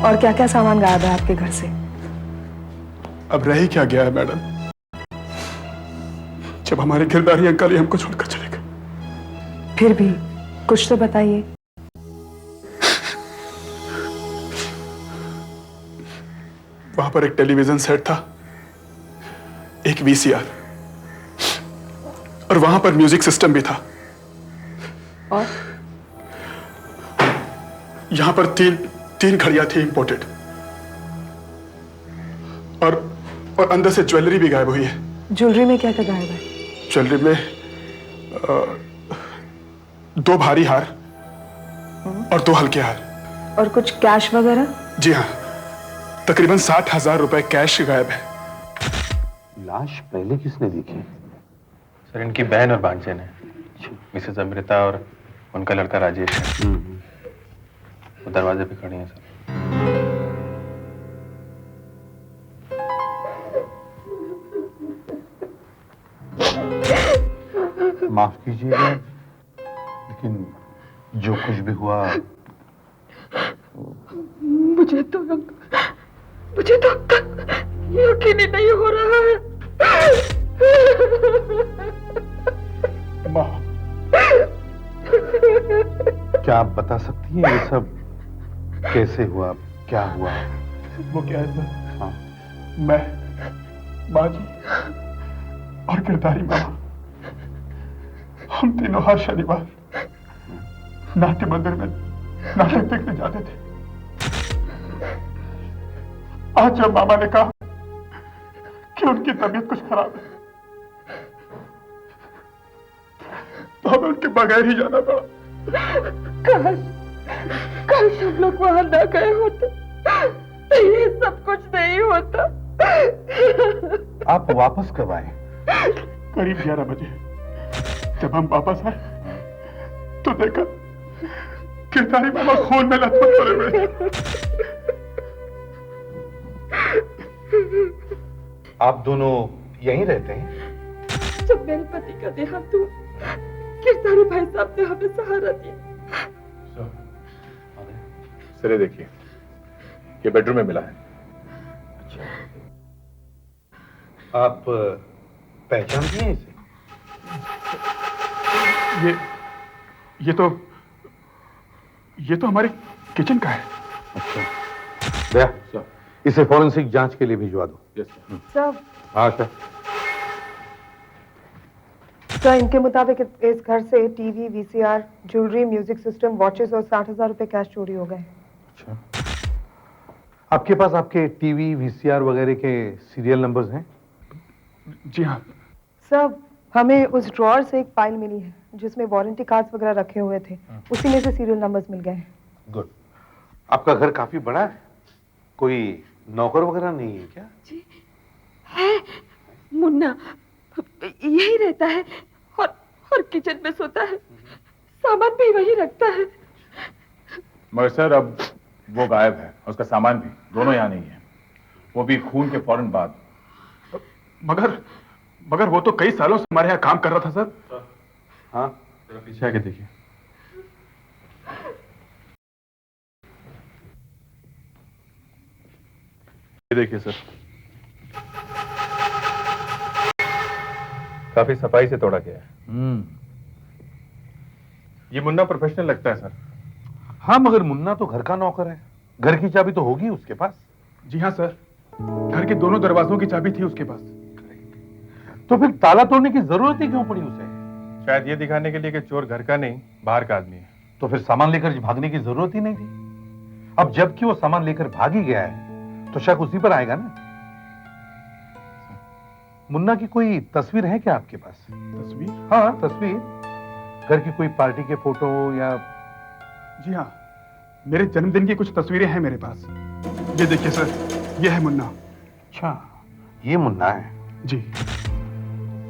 और क्या क्या सामान गायब है आपके घर से? अब रह ही क्या गया है मैडम, जब हमारे गिरदारी अंकल ही हमको छोड़कर चले गए। फिर भी कुछ तो बताइए। वहां पर एक टेलीविजन सेट था, एक वीसीआर, और वहां पर म्यूजिक सिस्टम भी था। और यहां पर तीन घड़ियां थी इंपोर्टेड, और अंदर से ज्वेलरी भी गायब हुई है। ज्वेलरी में क्या क्या गायब है? ज्वेलरी में 2 भारी हार और 2 हल्के हार। और कुछ कैश वगैरह? जी हाँ, तकरीबन 60,000 रुपए कैश गायब है। लाश पहले किसने देखी? सर इनकी बहन और भांजे ने, मिसेस अमृता और उनका लड़का राजेश है। वो दरवाजे पे खड़ी हैं सर। माफ कीजिएगा, लेकिन जो कुछ भी हुआ, मुझे तो अब तक यकीन ही नहीं हो रहा है। माँ, क्या आप बता सकती हैं ये सब कैसे हुआ, क्या हुआ? वो क्या है सर, हाँ, मैं, बाजी और गिरधारी मामा, हम तीनों हर शनिवार नाट्य मंदिर में नाटक देखने जाते थे। आज जब मामा ने कहा कि उनकी तबीयत कुछ खराब है, तो हमें उनके बगैर ही जाना पड़ा। काश हम लोग वहां ना गए होते तो ये सब कुछ नहीं होता। आप वापस कब आए? करीब 11 बजे। जब हम वापस आए तो देखा गिरधारी मामा खून में लथपथ पड़े हुए थे। आप दोनों यहीं रहते हैं? जब मेरे पति का देहांत हुआ, गिरधारी भाई साहब ने हमें सहारा दिया। सर ये देखिए, ये बेडरूम में मिला है। अच्छा, आप पहचानती हैं इसे? ये तो हमारे किचन का है। अच्छा, दया, इसे फॉरेंसिक जांच के लिए भिजवा दो। Yes sir. हाँ सर। सर, इनके मुताबिक इस घर से TV, VCR, jewellery, music system, watches और 60,000 रुपए कैश चोरी हो गए। अच्छा, आपके पास आपके टीवी, वीसीआर वगैरह के सीरियल नंबर्स हैं? जी हाँ सर, हमें उस ड्रॉअर से एक फाइल मिली है जिसमें वारंटी कार्ड्स वगैरह रखे हुए थे, उसी में से सीरियल नंबर्स मिल गए हैं। गुड। आपका घर काफी बड़ा है, कोई नौकर वगैरह नहीं है क्या? जी है, मुन्ना यही रहता है और किचन में सोता है, सामान भी वही रखता है। मगर सर अब वो गायब है, उसका सामान भी, दोनों यहाँ नहीं है, वो भी खून के फौरन बाद। मगर वो तो कई सालों से हमारे यहाँ काम कर रहा था सर। हाँ, जरा पीछे आके देखिए। ये देखिए सर, काफी सफाई से तोड़ा गया है। ये मुन्ना प्रोफेशनल लगता है सर। हाँ, मगर मुन्ना तो घर का नौकर है, घर की चाबी तो होगी उसके पास। जी हाँ सर, घर के दोनों दरवाजों की चाबी थी उसके पास। तो फिर ताला तोड़ने की जरूरत ही क्यों पड़ी उसे? शायद ये दिखाने के लिए कि चोर घर का नहीं, बाहर का आदमी है। तो फिर सामान लेकर भागने की जरूरत ही नहीं थी। अब जबकि वो सामान लेकर भाग ही गया है तो शक उसी पर आएगा ना। मुन्ना की कोई तस्वीर है क्या आपके पास? तस्वीर? हाँ, तस्वीर, घर की कोई पार्टी के फोटो या? जी हाँ, मेरे जन्मदिन की कुछ तस्वीरें हैं मेरे पास। ये देखिए सर, ये है मुन्ना। अच्छा, ये मुन्ना है? जी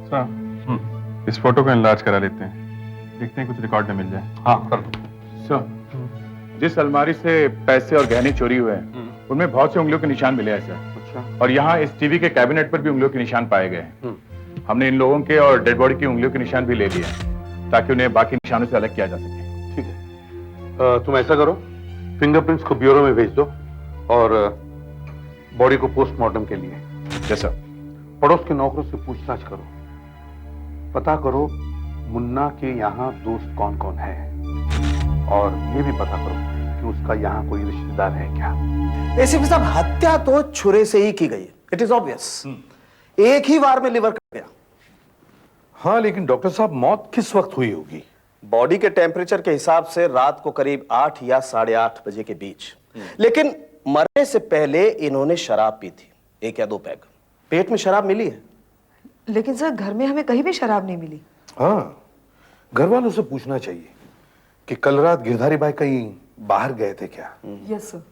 सर, इस फोटो को इनलार्ज करा लेते हैं, देखते हैं कुछ रिकॉर्ड में मिल जाए। हाँ, कर दो। सर जिस अलमारी से पैसे और गहने चोरी हुए हैं उनमें बहुत से उंगलियों के निशान मिले हैं सर। अच्छा। और यहाँ इस टीवी के कैबिनेट पर भी उंगलियों के निशान पाए गए हैं। हमने इन लोगों के और डेड बॉडी की उंगलियों के निशान भी ले लिए हैं ताकि उन्हें बाकी निशानों से अलग किया जा सके। ठीक है, तुम ऐसा करो, फिंगरप्रिंट्स को ब्यूरो में भेज दो और बॉडी को पोस्टमार्टम के लिए यस सर। पड़ोस के नौकरों से पूछताछ करो, पता करो मुन्ना के यहाँ दोस्त कौन कौन है, और ये भी पता करो कि उसका यहाँ कोई रिश्तेदार है क्या। एसीपी साहब, हत्या तो छुरे से ही की गई है, इट इज ऑब्वियस। एक ही वार में लिवर कट गया। हाँ, लेकिन डॉक्टर साहब मौत किस वक्त हुई होगी? बॉडी के टेम्परेचर के हिसाब से रात को करीब 8 या 8:30 बजे के बीच। लेकिन मरने से पहले इन्होंने शराब पी थी, 1 या 2 पैग। पेट में शराब मिली है। लेकिन सर घर में हमें कहीं भी शराब नहीं मिली। हाँ, घर वालों से पूछना चाहिए कि कल रात गिरधारी भाई कहीं बाहर गए थे क्या। Yes sir.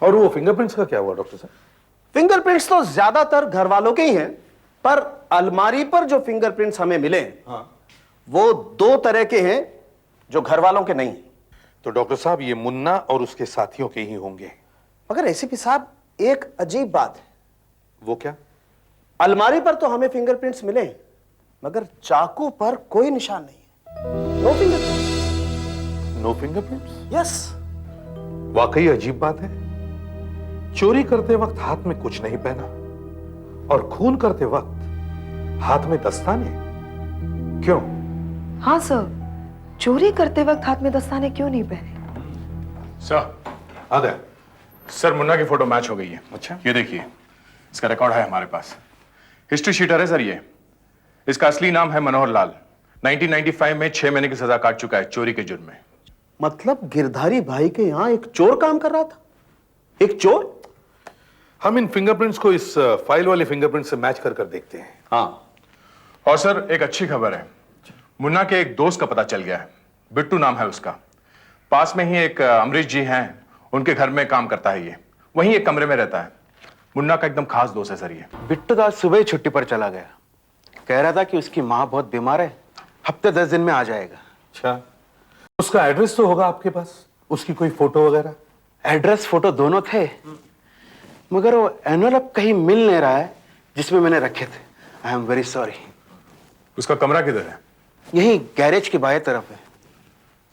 और वो फिंगरप्रिंट्स का क्या हुआ डॉक्टर साहब? फिंगरप्रिंट्स तो ज्यादातर घर वालों के ही हैं, पर अलमारी पर जो फिंगरप्रिंट्स हमें मिले वो 2 तरह के हैं जो घर वालों के नहीं हैं। तो डॉक्टर साहब ये मुन्ना और उसके साथियों के ही होंगे। मगर एसीपी साहब, एक अजीब बात है। वो क्या? अलमारी पर तो हमें फिंगरप्रिंट्स मिले, मगर चाकू पर कोई निशान नहीं है। No fingerprints. No fingerprints? Yes. वाकई अजीब बात है। चोरी करते वक्त हाथ में कुछ नहीं पहना, और खून करते वक्त हाथ में दस्ताने। क्यों? हाँ सर, चोरी करते वक्त हाथ में दस्ताने क्यों नहीं पहने? सर, आ गया। सर मुन्ना की फोटो मैच हो गई है। अच्छा। ये देखिए, इसका रिकॉर्ड है हमारे पास। हिस्ट्री शीटर है सर ये। इसका असली नाम है मनोहर लाल। 1995 में 6 महीने की सजा काट चुका है चोरी के जुर्म में। मतलब गिरधारी भाई के यहां एक चोर काम कर रहा था? एक चोर? हम इन फिंगरप्रिंट्स को इस फाइल वाले फिंगरप्रिंट से मैच कर देखते हैं। हाँ। और सर एक अच्छी खबर है, मुन्ना के एक दोस्त का पता चल गया है। बिट्टू नाम है उसका। पास में ही एक अमरीश जी हैं, उनके घर में काम करता है ये। वहीं एक कमरे में रहता है। मुन्ना का एकदम खास दोस्त है सर ये। बिट्टू तो आज सुबह ही छुट्टी पर चला गया। कह रहा था कि उसकी माँ बहुत बीमार है, हफ्ते 10 दिन में आ जाएगा। अच्छा, उसका एड्रेस तो होगा आपके पास, उसकी कोई फोटो वगैरह? एड्रेस फोटो दोनों थे, मगर वो एनवेलप कहीं मिल नहीं रहा है जिसमें मैंने रखे थे। I am very sorry. उसका कमरा किधर है? यही गैरेज की बाएं तरफ है।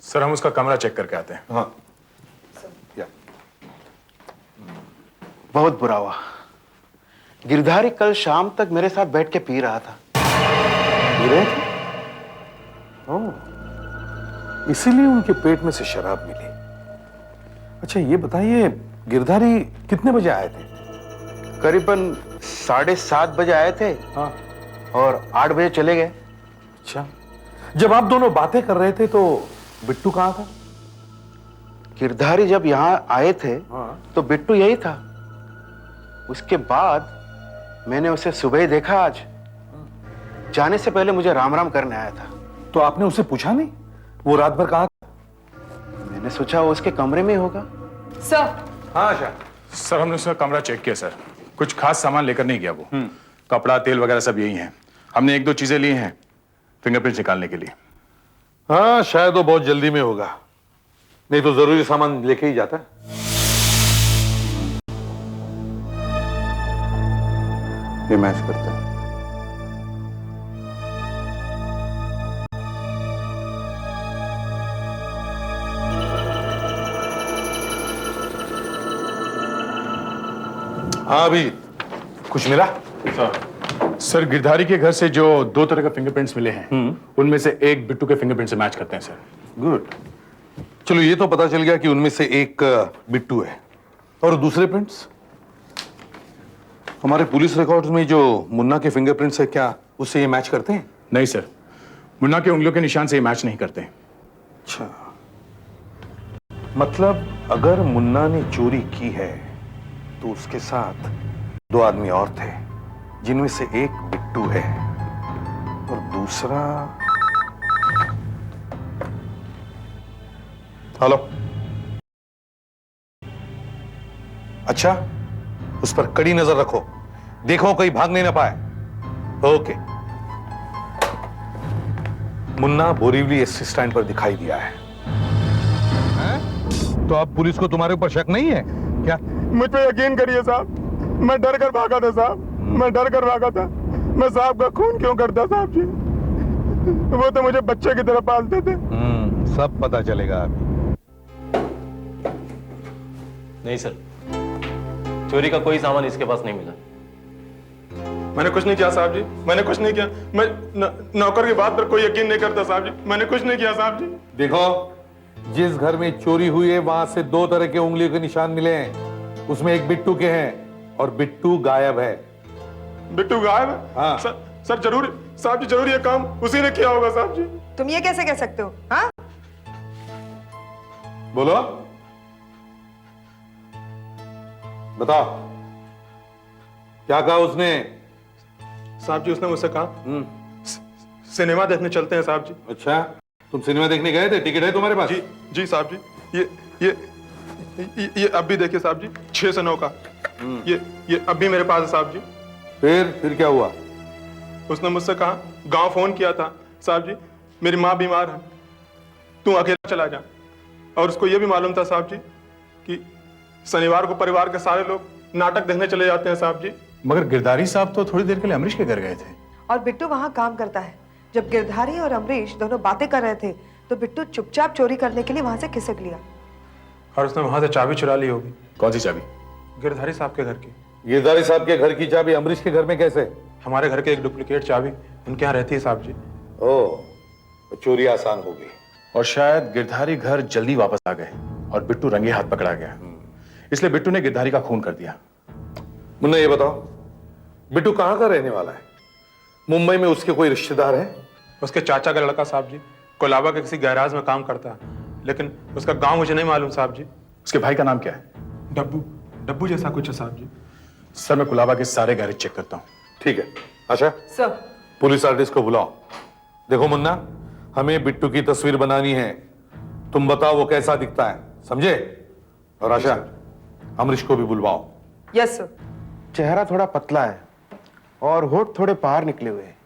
सर हम उसका कमरा चेक करके आते हैं। हाँ। बहुत बुरा हुआ। गिरधारी कल शाम तक मेरे साथ बैठ के पी रहा था। पी रहे थे? ओह, इसीलिए उनके पेट में से शराब मिली। अच्छा ये बताइए, गिरधारी कितने बजे आए थे? करीबन 7:30 बजे आए थे। हाँ। और 8 बजे चले गए। अच्छा, जब आप दोनों बातें कर रहे थे तो बिट्टू कहाँ था? गिरधारी जब यहां आए थे हाँ। तो बिट्टू यही था। उसके बाद मैंने उसे सुबह ही देखा। आज जाने से पहले मुझे राम राम करने आया था। तो आपने उसे पूछा नहीं वो रात भर कहाँ था? मैंने सोचा वो उसके कमरे में ही होगा। सर। हाँ आशा। सर हमने उसका कमरा चेक किया सर, कुछ खास सामान लेकर नहीं गया वो। कपड़ा तेल वगैरह सब यही है। हमने 1-2 चीजें ली हैं फिंगरप्रिंट निकालने के लिए। हाँ शायद वो बहुत जल्दी में होगा, नहीं तो जरूरी सामान लेके ही जाता। ये मैच करता है। हाँ अभी कुछ मिला? सर गिरधारी के घर से जो 2 तरह के फिंगरप्रिंट्स मिले हैं उनमें से एक बिट्टू के फिंगरप्रिंट से मैच करते हैं सर। गुड। चलो ये तो पता चल गया कि उनमें से एक बिट्टू है, और दूसरे प्रिंट्स? हमारे पुलिस रिकॉर्ड्स में जो मुन्ना के फिंगरप्रिंट्स है, क्या उससे ये मैच करते हैं? नहीं सर, मुन्ना के उंगलियों के निशान से ये मैच नहीं करते। अच्छा, मतलब अगर मुन्ना ने चोरी की है तो उसके साथ 2 आदमी और थे, जिनमें से एक बिट्टू है और दूसरा। हेलो। अच्छा, उस पर कड़ी नजर रखो, देखो कहीं भागने ना पाए। Okay. Munna Borivali ST stand पर दिखाई दिया है। तो अब पुलिस को तुम्हारे ऊपर शक नहीं है क्या? मुझ पे यकीन करिए साहब, मैं डर कर भागा था साहब, मैं डर कर भागा था। मैं साहब का खून क्यों करता साहब जी? वो तो मुझे बच्चे की तरह पालते थे। सब पता चलेगा अभी। नहीं सर, चोरी का कोई सामान इसके पास नहीं मिला। मैंने कुछ नहीं किया साहब जी, मैंने कुछ नहीं किया। मैं नौकर की बात पर कोई यकीन नहीं करता साहब जी, मैंने कुछ नहीं किया साहब जी। देखो, जिस घर में चोरी हुई है वहां से 2 तरह के उंगलियों के निशान मिले हैं। उसमें एक बिट्टू के हैं और बिट्टू गायब है। बिट्टू गायब है? हाँ। सर जरूर साहब जी, जरूर ये काम उसी ने किया होगा साहब जी। तुम ये कैसे कह सकते हो? हाँ, बोलो, बताओ क्या कहा उसने? साहब जी उसने मुझसे कहा सिनेमा देखने चलते हैं साहब जी। अच्छा, तुम सिनेमा देखने गए थे? टिकट है तुम्हारे पास? जी साहब जी। ये अब भी देखिए साहब जी, 6 से 9 का। ये अब भी मेरे पास है साहब जी। फिर क्या हुआ? उसने मुझसे कहा, गांव फोन किया था साहब जी, मेरी माँ बीमार है, तू अकेला चला जा। और उसको ये भी मालूम था साहब जी कि शनिवार को परिवार के सारे लोग नाटक देखने चले जाते हैं साहब जी। मगर गिरधारी साहब तो थोड़ी देर के लिए अमरीश के घर गए थे। और बिट्टू वहाँ काम करता है। जब गिरधारी और अमरीश दोनों बातें कर रहे थे तो बिट्टू चुपचाप चोरी करने के लिए वहां से खिसक लिया। और उसने वहां से चाबी चुरा ली होगी। कौन सी चाबी? गिरधारी साहब के घर की। गिरधारी साहब के घर की चाबी अमरीश के घर में कैसे? हमारे घर के एक डुप्लीकेट चाबी उनके यहाँ रहती है साहब जी। ओह, तो चोरी आसान हो गई। और शायद गिरधारी घर जल्दी वापस आ गए और बिट्टू रंगे हाथ पकड़ा गया, इसलिए बिट्टू ने गिरधारी का खून कर दिया। मुन्ना, ये बताओ, बिट्टू कहाँ का रहने वाला है? मुंबई में उसके कोई रिश्तेदार है? उसके चाचा का लड़का साहब जी कोलाबा के किसी गैराज में काम करता है, लेकिन उसका गांव मुझे नहीं मालूम साहब जी। उसके भाई का नाम क्या है? डब्बू जैसा कुछ है साहब जी। सर, मैं कुलाबा के सारे गैरेज चेक करता हूँ। ठीक है। अच्छा सर, पुलिस आर्टिस्ट को बुलाओ। देखो मुन्ना, हमें बिट्टू की तस्वीर बनानी है। तुम बताओ वो कैसा दिखता है, समझे? और आशा, अमरीश को भी बुलवाओ। Yes sir. चेहरा थोड़ा पतला है और होठ थोड़े बाहर निकले हुए हैं।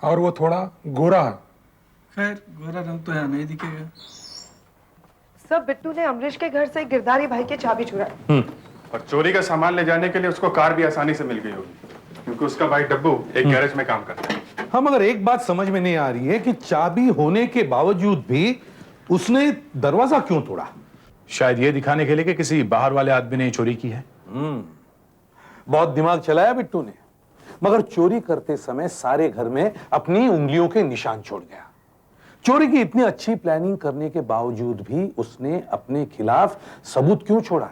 और वो थोड़ा गोरा है। खैर, गोरा रंग तो यहाँ नहीं दिखेगा। सर, बिट्टू ने अमरीश के घर से गिरधारी भाई की चाबी चुराई। और चोरी का सामान ले जाने के लिए उसको कार भी आसानी से मिल गई होगी, क्योंकि उसका भाई डब्बू एक गैरेज में काम करता है। हाँ, मगर एक बात समझ में नहीं आ रही है कि चाबी होने के बावजूद भी उसने दरवाजा क्यों तोड़ा? शायद ये दिखाने के लिए कि किसी बाहर वाले आदमी ने चोरी की है। बहुत दिमाग चलाया बिट्टू ने, मगर चोरी करते समय सारे घर में अपनी उंगलियों के निशान छोड़ गया। चोरी की इतनी अच्छी प्लानिंग करने के बावजूद भी उसने अपने खिलाफ सबूत क्यों छोड़ा?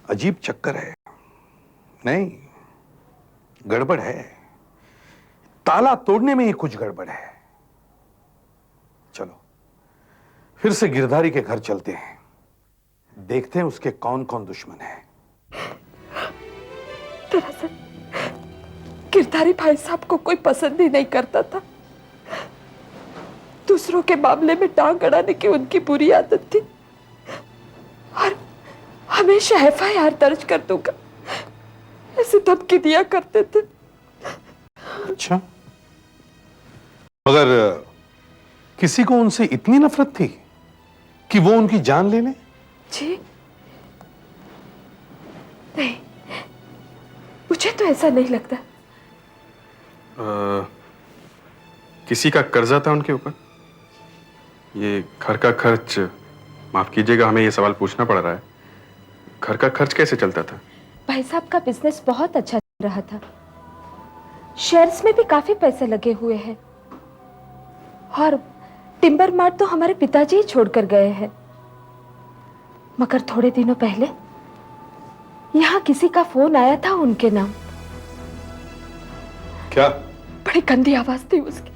अजीब चक्कर है। नहीं, गड़बड़ है। ताला तोड़ने में ही कुछ गड़बड़ है। चलो फिर से गिरधारी के घर चलते हैं, देखते हैं उसके कौन कौन दुश्मन हैं। दरअसल गिरधारी भाई साहब को कोई पसंद ही नहीं करता था। दूसरों के मामले में टांग अड़ाने की उनकी बुरी आदत थी और हमेशा FIR दर्ज कर दूंगा ऐसे धमकी दिया करते थे। अच्छा, मगर किसी को उनसे इतनी नफरत थी कि वो उनकी जान ले ले? जी नहीं, मुझे तो ऐसा नहीं लगता। किसी का कर्जा था उनके ऊपर? ये घर का खर्च, माफ कीजिएगा हमें ये सवाल पूछना पड़ रहा है, घर का खर्च कैसे चलता था? भाई साहब का बिजनेस बहुत अच्छा चल रहा था, शेयर्स में भी काफी पैसे लगे हुए हैं और टिम्बर मार्ट तो हमारे पिताजी ही छोड़कर गए हैं। मगर थोड़े दिनों पहले यहाँ किसी का फोन आया था उनके नाम। क्या? बड़ी गंदी आवाज थी उसकी,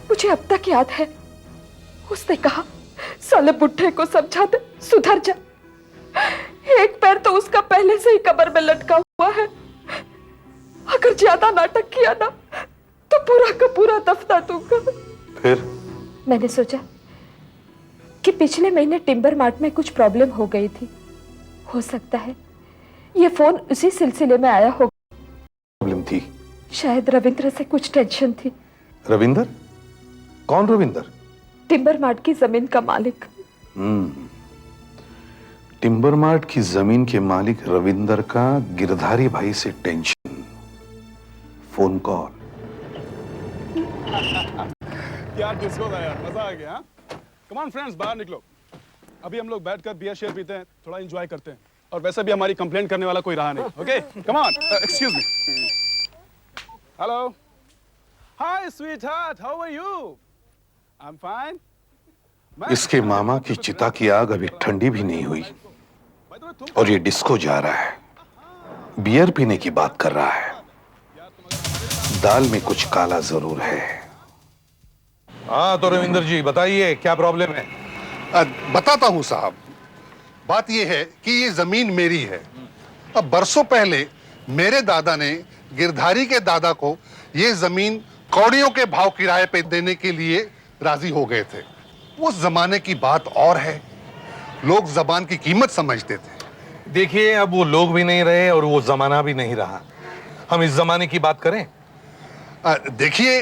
मुझे अब तक याद है। उसने कहा, साले बुढ़े को समझा दे, सुधर जा। एक पैर तो उसका पहले से ही कमर में लटका हुआ है। अगर ज्यादा नाटक किया ना तो पूरा का पूरा दफना दूंगा। फिर मैंने सोचा कि पिछले महीने टिम्बर मार्ट में कुछ प्रॉब्लम हो गई थी, हो सकता है ये फोन उसी सिलसिले में आया हो। प्रॉब्लम थी? शायद रविंद्र से कुछ टेंशन थी। रविंदर? कौन रविंदर? टिम्बर मार्ट की जमीन का मालिक। टिम्बर मार्ट की जमीन के मालिक रविंदर का गिरधारी भाई से टेंशन, फोन कॉल। क्या डिस्को था यार, मजा आ गया। कम ऑन फ्रेंड्स, बाहर निकलो। अभी हम लोग बैठकर बियर शेयर पीते हैं, थोड़ा एंजॉय करते हैं। और वैसे भी हमारी कंप्लेंट करने वाला कोई रहा नहीं। Okay, come on. Excuse me. Hello, hi sweetheart, how are you? I am fine. इसके मामा की चिता की आग अभी ठंडी भी नहीं हुई और ये डिस्को जा रहा है, बियर पीने की बात कर रहा है। दाल में कुछ काला जरूर है। हाँ तो रविंदर जी बताइए क्या प्रॉब्लम है? बताता हूं साहब। बात यह है कि ये जमीन मेरी है। अब बरसों पहले मेरे दादा ने गिरधारी के दादा को ये जमीन कौड़ियों के भाव किराए पे देने के लिए राजी हो गए थे। उस जमाने की बात और है, लोग जबान की कीमत समझते थे। देखिए अब वो लोग भी नहीं रहे और वो जमाना भी नहीं रहा। हम इस जमाने की बात करें। देखिए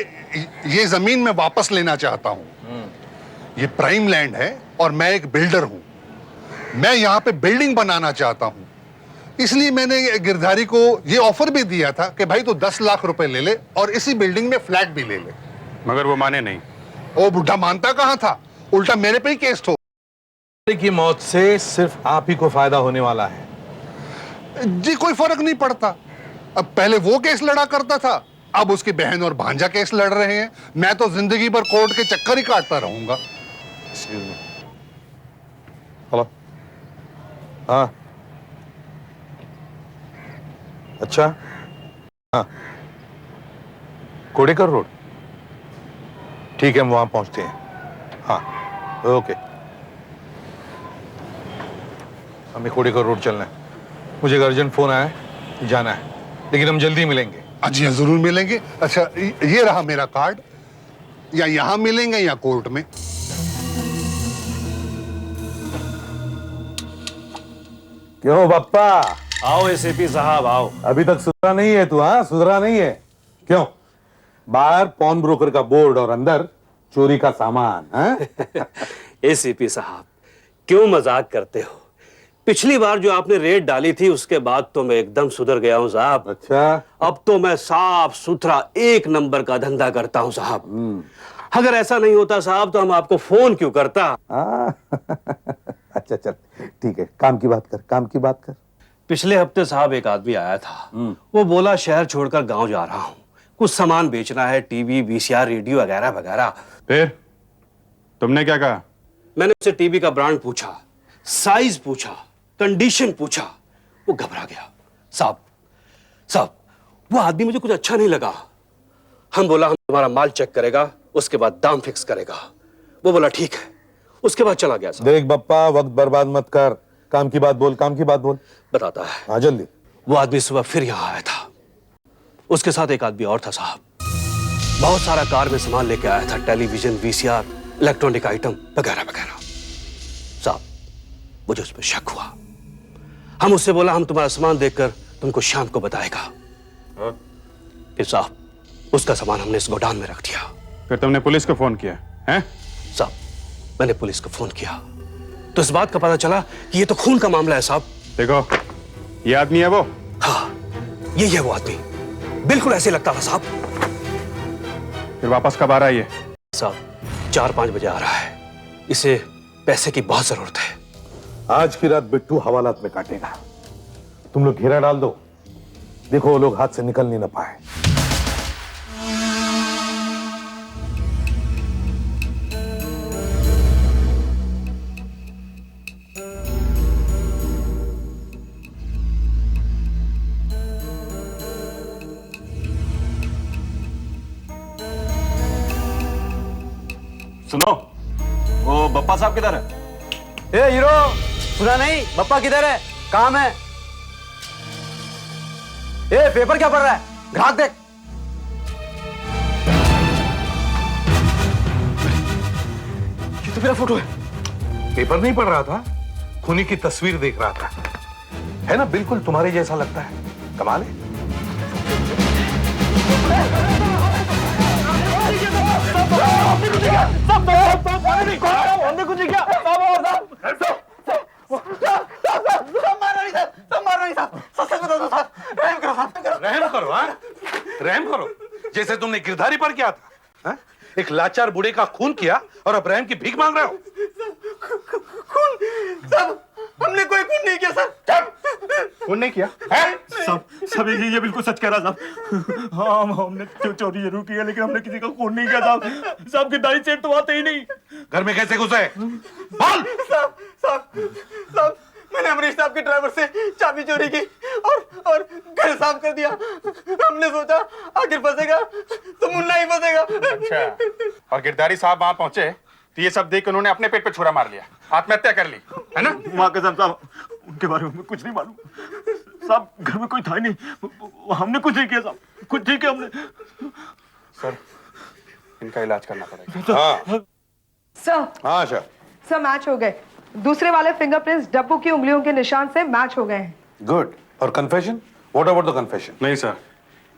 ये जमीन मैं वापस लेना चाहता हूं। ये प्राइम लैंड है और मैं एक बिल्डर हूं। मैं यहाँ पे बिल्डिंग बनाना चाहता हूं, इसलिए मैंने गिरधारी को ये ऑफर भी दिया था कि भाई तो 10 लाख रुपए ले ले और इसी बिल्डिंग में फ्लैट भी ले ले। मगर वो माने नहीं। ओ बुढ़ा मानता कहां था, उल्टा मेरे पे ही केस ठोक। की मौत से सिर्फ आप ही को फायदा होने वाला है। जी कोई फर्क नहीं पड़ता। अब पहले वो केस लड़ा करता था, अब उसकी बहन और भांजा केस लड़ रहे हैं। मैं तो जिंदगी भर कोर्ट के चक्कर ही काटता रहूंगा। हेलो, हाँ अच्छा, हाँ कोडेकर रोड, ठीक है हम वहां पहुंचते हैं। हाँ ओके, हमें कोडेकर रोड चलना है। मुझे एक अर्जेंट फोन आया है, जाना है, लेकिन हम जल्दी मिलेंगे। जी जरूर मिलेंगे। अच्छा ये रहा मेरा कार्ड, या यहां मिलेंगे या कोर्ट में। क्यों बप्पा? आओ एसीपी साहब आओ। अभी तक सुधरा नहीं है तू? हाँ सुधरा नहीं है क्यों? बाहर पॉन ब्रोकर का बोर्ड और अंदर चोरी का सामान। हाँ? एसीपी साहब क्यों मजाक करते हो? पिछली बार जो आपने रेड डाली थी उसके बाद तो मैं एकदम सुधर गया हूं साहब। अच्छा, अब तो मैं साफ सुथरा 1 नंबर का धंधा करता हूं साहब। अगर ऐसा नहीं होता साहब तो हम आपको फोन क्यों करता? अच्छा चल ठीक है, काम की बात कर, काम की बात कर। पिछले हफ्ते साहब एक आदमी आया था, वो बोला शहर छोड़कर गांव जा रहा हूं, कुछ सामान बेचना है, टीवी वीसीआर रेडियो वगैरह वगैरह। फिर तुमने क्या कहा? मैंने उससे टीवी का ब्रांड पूछा, साइज पूछा, कंडीशन पूछा, वो घबरा गया। साहब वो आदमी मुझे कुछ अच्छा नहीं लगा। हम बोला हम तुम्हारा माल चेक करेगा, उसके बाद दाम फिक्स करेगा। वो बोला ठीक है, उसके बाद चला गया। देख बप्पा वक्त बर्बाद मत कर, काम की बात बोल, काम की बात बोल। बताता है। हाँ जल्दी। वो आदमी सुबह फिर यहाँ आया था, उसके साथ एक आदमी और था साहब। बहुत सारा कार में सामान लेके आया था, टेलीविजन, वीसीआर, इलेक्ट्रॉनिक आइटम वगैरह वगैरह। साहब मुझे उस पर शक हुआ। हम उससे बोला हम तुम्हारा सामान देखकर तुमको शाम को बताएगा। फिर साहब उसका सामान हमने इस गोदाम में रख दिया। फिर तुमने पुलिस को फोन किया है? साहब मैंने पुलिस को फोन किया तो इस बात का पता चला कि ये तो खून का मामला है साहब। देखो ये आदमी है वो? हाँ ये है वो आदमी, बिल्कुल ऐसे लगता था साहब। फिर वापस कब आ रहा है ये? साहब 4-5 बजे आ रहा है, इसे पैसे की बहुत जरूरत है। आज की रात बिट्टू हवालात में काटेगा, तुम लोग घेरा डाल दो, देखो वो लोग हाथ से निकल नहीं ना पाए। सुनो, वो बप्पा साहब किधर है? ए हीरो, सुना नहीं? बप्पा किधर है? काम है। ए पेपर क्या पढ़ रहा है? ग्राहक देख। ये तो मेरा फोटो है। पेपर नहीं पढ़ रहा था, खूनी की तस्वीर देख रहा था। है ना, बिल्कुल तुम्हारे जैसा लगता है। कमाल है। रहम करो, हाँ? रहम करो, जैसे तुमने गिरधारी पर किया था। एक लाचार बूढ़े का खून किया और अब रहम की भीख मांग रहे हो? खून? साहब, हमने कोई खून नहीं किया सर। खून नहीं किया? सब ये बिल्कुल सच कह रहा साहब। हाँ, हमने चोरी जरूर किया, लेकिन हमने किसी का खून नहीं किया साहब। साहब गिरधारी सेठ तो आते ही नहीं। घर में कैसे घुसे? बोल। साहब, मैंने अमरीश साहब के ड्राइवर से चाबी चोरी की और घर साफ कर दिया। हमने सोचा आखिर फंसेगा तो मुन्ना ही फंसेगा। अच्छा, और गिरधारी साहब वहां पहुंचे तो ये सब देख उन्होंने अपने पेट पे छुरा मार लिया, आत्महत्या कर ली, है ना? माँ कसम साहब, उनके बारे में कुछ नहीं मालूम साहब। घर में कोई था ही नहीं, हमने कुछ नहीं किया साहब, कुछ नहीं किया हमने। सर, इनका इलाज करना पड़ेगा। हाँ सर, हाँ सर। सर मैच हो गए। दूसरे वाले फिंगरप्रिंट्स डब्बू की उंगलियों के निशान से मैच हो गए हैं। गुड। और confession? What about the confession? नहीं सर,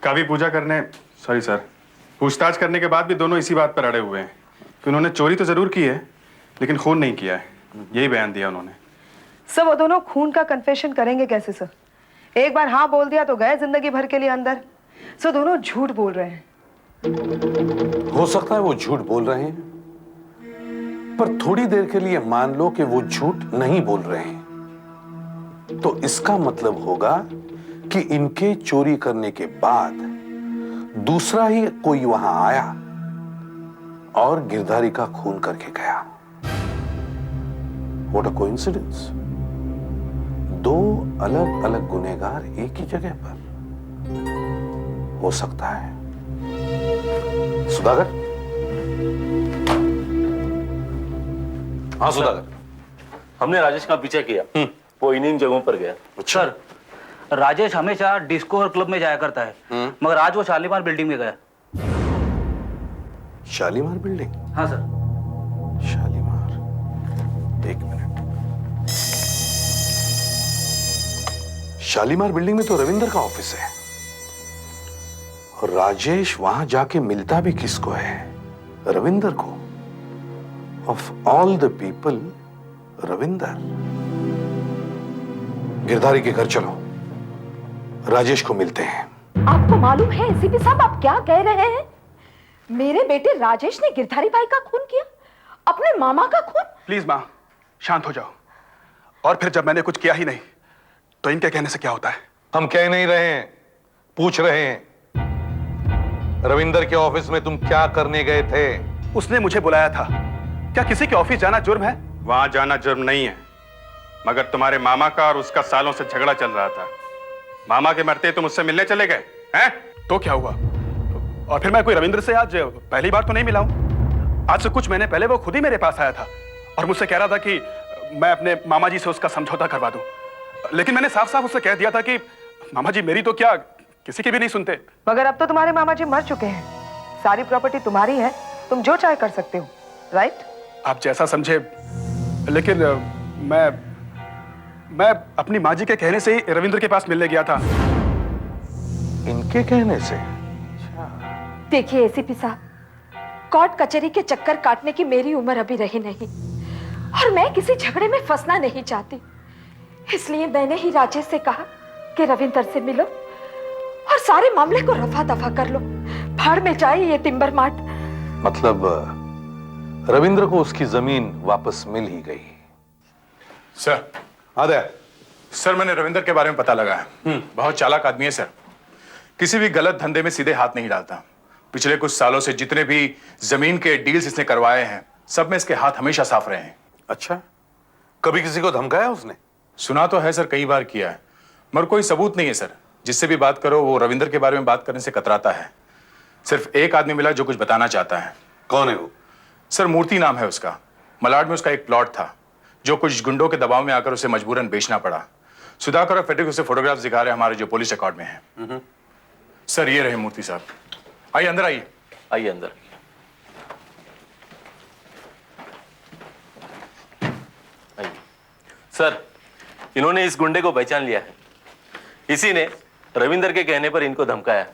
काफी पूजा करने, सॉरी सर, पूछताछ करने के बाद भी दोनों इसी बात पर अड़े हुए हैं कि उन्होंने चोरी तो जरूर की है लेकिन खून नहीं किया है। यही बयान दिया उन्होंने। सर वो दोनों खून का कन्फेशन करेंगे कैसे सर? एक बार हाँ बोल दिया तो गए जिंदगी भर के लिए अंदर। सर दोनों झूठ बोल रहे हैं। हो सकता है वो झूठ बोल रहे हैं, पर थोड़ी देर के लिए मान लो कि वो झूठ नहीं बोल रहे हैं, तो इसका मतलब होगा कि इनके चोरी करने के बाद दूसरा ही कोई वहां आया और गिरधारी का खून करके गया। What a coincidence. दो अलग अलग गुनहगार एक ही जगह पर। हो सकता है। सुधाकर? हाँ सुधाकर। हमने राजेश का पीछा किया, वो इन्हीं जगहों पर गया। सर, राजेश हमेशा डिस्को और क्लब में जाया करता है, मगर आज वो शालीमार बिल्डिंग में गया। शालीमार बिल्डिंग? हाँ सर। शालीमार, एक मिनट। शालीमार बिल्डिंग में तो रविंदर का ऑफिस है, और राजेश वहां जाके मिलता भी किसको है? रविंदर को। Of all the people, Ravinder. Girdhari के घर चलो, राजेश को मिलते हैं। आपको मालूम है एसीपी साहब आप क्या कह रहे हैं? मेरे बेटे राजेश ने गिरधारी भाई का खून किया, अपने मामा का खून? प्लीज माँ, शांत हो जाओ। और फिर जब मैंने कुछ किया ही नहीं तो इनके कहने से क्या होता है? हम कह नहीं रहे हैं, पूछ रहे हैं। रविंदर के ऑफिस में तुम क्या करने गए थे? उसने मुझे बुलाया था। क्या किसी के ऑफिस जाना जुर्म है? वहां जाना जुर्म नहीं है, मगर तुम्हारे मामा का और उसका सालों से झगड़ा चल रहा था। मामा के मरते तुम उससे मिलने चले गए हैं? तो क्या हुआ? और फिर मैं कोई रविंद्र से आज पहली बार तो नहीं मिला हूं। आज से कुछ महीने पहले वो खुद ही मेरे पास आया था और मुझसे कह रहा था कि मैं अपने मामा जी से उसका समझौता करवा दूं। लेकिन मैंने साफ साफ उससे कह दिया था कि मामा जी मेरी तो क्या किसी की भी नहीं सुनते। मगर अब तो तुम्हारे मामा जी मर चुके हैं, सारी प्रॉपर्टी तुम्हारी है, तुम जो चाहे कर सकते हो, राइट? आप जैसा समझे, लेकिन मैं अपनी माँ जी के कहने से ही रविंद्र के पास मिलने गया था। इनके कहने से? देखिए एसीपी साहब, कोर्ट कचहरी के चक्कर काटने की मेरी उम्र अभी रही नहीं और मैं किसी झगड़े में फंसना नहीं चाहती। इसलिए मैंने ही राजेश से कहा कि रविंदर से मिलो और सारे मामले को रफा दफा कर लो। भाड़ में जाए ये टिम्बर मार्ट। मतलब रविंद्र को उसकी जमीन वापस मिल ही गई। सर। आदर। सर, मैंने रविंदर के बारे में पता लगाया। बहुत चालाक आदमी है सर। किसी भी गलत धंधे में सीधे हाथ नहीं डालता। पिछले कुछ सालों से जितने भी जमीन के डील्स इसने करवाए हैं, सब में इसके हाथ हमेशा साफ रहे हैं। अच्छा, कभी किसी को धमकाया उसने? सुना तो है सर, कई बार किया है, मगर कोई सबूत नहीं है सर। जिससे भी बात करो वो रविंदर के बारे में बात करने से कतराता है। सिर्फ एक आदमी मिला जो कुछ बताना चाहता है। कौन है वो? सर, मूर्ति नाम है उसका। मलाड में उसका एक प्लॉट था जो कुछ गुंडों के दबाव में आकर उसे मजबूरन बेचना पड़ा। सुधाकर और फेड्रिक उसे फोटोग्राफ्स दिखा रहे हैं हमारे जो पुलिस रिकॉर्ड में है। सर, ये रहे मूर्ति साहब। आइए अंदर आइए। आइए अंदर। आइए। सर, इन्होंने इस गुंडे को पहचान लिया है। इसी ने रविंदर के कहने पर इनको धमकाया।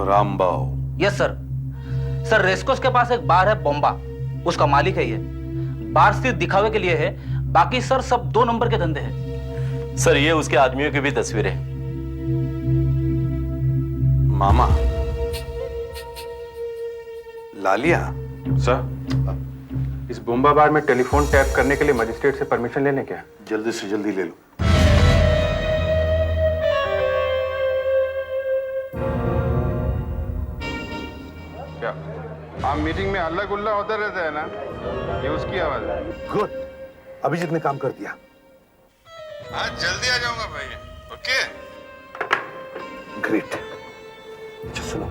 रामबाव? Yes sir. सर, रेस्कोस के पास एक बार है बॉम्बा, उसका मालिक है ये। बार सिर्फ दिखावे के लिए है, बाकी सर सब 2 नंबर के धंधे हैं। सर, ये उसके आदमियों की भी तस्वीरें। मामा, लालिया सर, इस बोम्बाबाद में टेलीफोन टैप करने के लिए मजिस्ट्रेट से परमिशन लेने क्या? जल्दी से जल्दी ले लो। क्या आप मीटिंग में हल्ला गुल्ला होते रहते हैं ना? ये उसकी आवाज है। गुड, अभिजीत ने काम कर दिया। आज जल्दी आ जाऊंगा भाई। Okay great. अच्छा सुनो,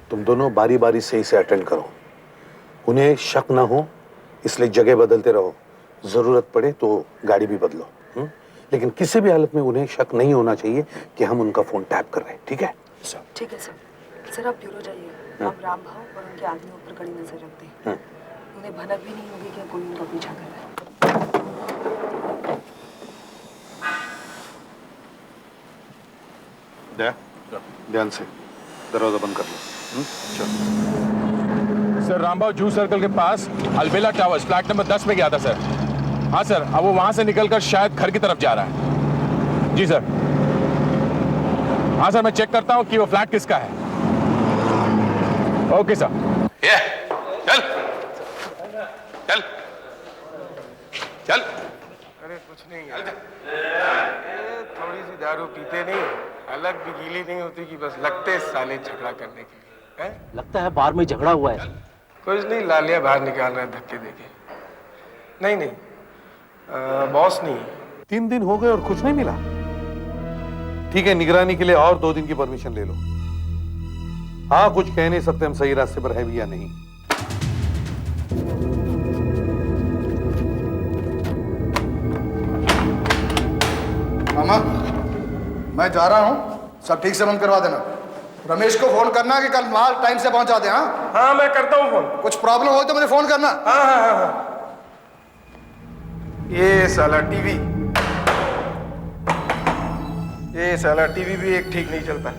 तुम दोनों बारी बारी से इसे अटेंड करो, उन्हें शक ना हो इसलिए जगह बदलते रहो, जरूरत पड़े तो गाड़ी भी बदलो। लेकिन किसी भी हालत में उन्हें शक नहीं होना चाहिए कि हम उनका फोन टैप कर रहे हैं। ठीक है? ठीक है सर। सर आप ब्यूरो जाइए, आप राम भाव और उनके आदमियों पर कड़ी नजर रखते हैं। उन्हें भनक भी नहीं होगी कि कोई उनका पीछा कर रहा है। ध्यान से दरवाजा बंद कर लो। चलो। सर, रामबाव जू सर्कल के पास अलबेला टावर्स फ्लैट नंबर 10 में गया था सर। हाँ सर, अब वो वहां से निकलकर शायद घर की तरफ जा रहा है। जी सर। हाँ सर, मैं चेक करता हूँ कि वो फ्लैट किसका है। Okay sir. ये चल चल चल। अरे कुछ नहीं यार, थोड़ी सी दारू पीते नहीं, अलग भी गीली नहीं होती कि बस लगते साले झगड़ा करने के लिए। लगता है बार में झगड़ा हुआ है। कुछ नहीं, लालिया बाहर निकाल रहा है धक्के देके। नहीं नहीं, बॉस नहीं। 3 दिन हो गए और कुछ नहीं मिला। ठीक है, निगरानी के लिए और 2 दिन की परमिशन ले लो। हाँ, कुछ कह नहीं सकते हम सही रास्ते पर है भी या नहीं। मामा, मैं जा रहा हूँ, सब ठीक से बंद करवा देना। रमेश को फोन करना कि कल माल टाइम से पहुंचा दे। हाँ हाँ, मैं करता हूँ फोन। कुछ प्रॉब्लम हो तो मुझे फोन करना। हाँ हाँ हाँ हाँ। ये साला टीवी भी एक ठीक नहीं चलता।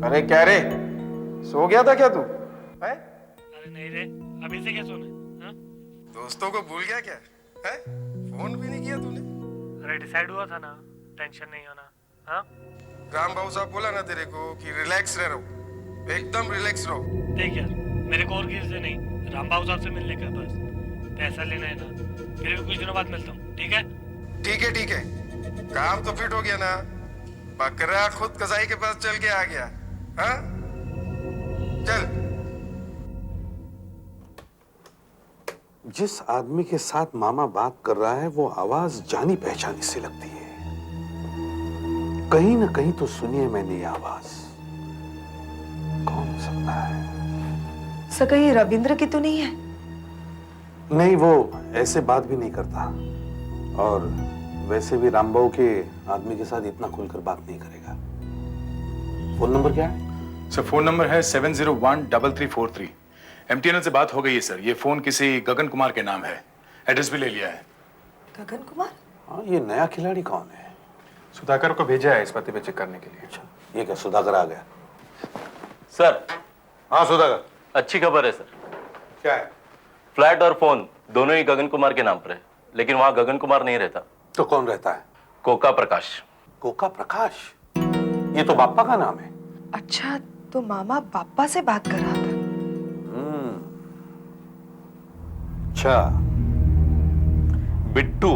अरे क्या रे, सो गया था क्या तू? है? अरे नहीं रे, अभी से क्या सोना? हाँ? दोस्तों को भूल गया क्या? है? फोन भी नहीं किया तूने? अरे डिसाइड हुआ था ना, टेंशन नहीं होना। हाँ? राम बाबू साहब बोला ना तेरे को कि रिलैक्स रहो, एकदम रिलैक्स रहो। देख यार, मेरे को और किसी से नहीं, राम बाबू साहब से मिलने का बस। पैसा लेना है ना, फिर भी कुछ दिनों बाद मिलता हूँ। ठीक है? ठीक है ठीक है, काम तो फिट हो गया ना। बकरा खुद कसाई के पास चल के आ गया। हाँ? चल। जिस आदमी के साथ मामा बात कर रहा है वो आवाज जानी पहचानी सी लगती है। कहीं ना कहीं तो सुनिए मैंने ये आवाज। कौन हो सकता है? सर कहीं रविंद्र की तो नहीं है? नहीं, वो ऐसे बात भी नहीं करता और वैसे भी रामबाबू के आदमी के साथ इतना खुलकर बात नहीं करेगा। फोन नंबर क्या है? सर, फोन नंबर है 7013343। MTNL से बात हो गई है सर। ये फोन किसी गगन कुमार के नाम है, एड्रेस भी ले लिया है। गगन कुमार? हाँ, ये नया खिलाड़ी कौन है? सुधाकर को भेजा है इस पते पे चेक करने के लिए। अच्छा, ये क्या सुधाकर आ गया? सर। हाँ सुधाकर, अच्छी खबर है सर। क्या है? फ्लैट और फोन दोनों ही गगन कुमार के नाम पर है, लेकिन वहां गगन कुमार नहीं रहता। तो कौन रहता है? कोका प्रकाश। कोका प्रकाश? ये तो बाप्पा का नाम है। अच्छा, तो मामा बाप्पा से बात कर रहा था। अच्छा, बिट्टू,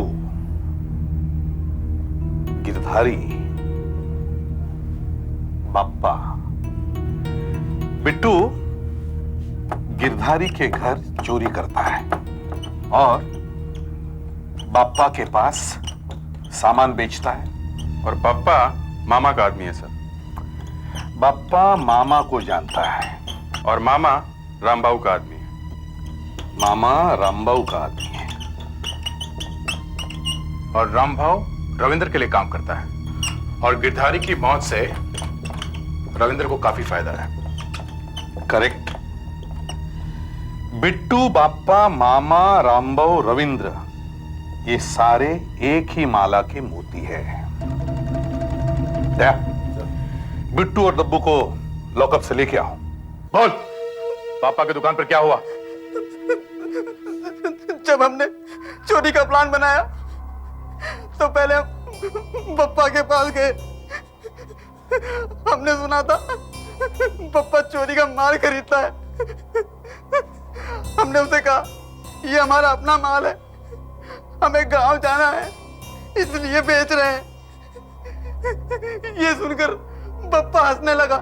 गिरधारी, बाप्पा। बिट्टू गिरधारी के घर चोरी करता है और बाप्पा के पास सामान बेचता है। और पापा मामा का आदमी है सर। बाप्पा मामा को जानता है और मामा रामबाबू का आदमी है। मामा रामबाबू का आदमी है और रामभाव रविंद्र के लिए काम करता है और गिरधारी की मौत से रविंद्र को काफी फायदा है। करेक्ट। बिट्टू, बाप्पा, मामा, रामबाबू, रविंद्र, ये सारे एक ही माला के मोती है। बिट्टू और दब्बू को लॉकअप से लेके आओ। बोल, पापा की दुकान पर क्या हुआ? जब हमने चोरी का प्लान बनाया तो पहले हम पप्पा के पास गए। हमने सुना था पप्पा चोरी का माल खरीदता है। हमने उसे कहा ये हमारा अपना माल है, हमें गांव जाना है इसलिए बेच रहे हैं। ये सुनकर पप्पा हंसने लगा।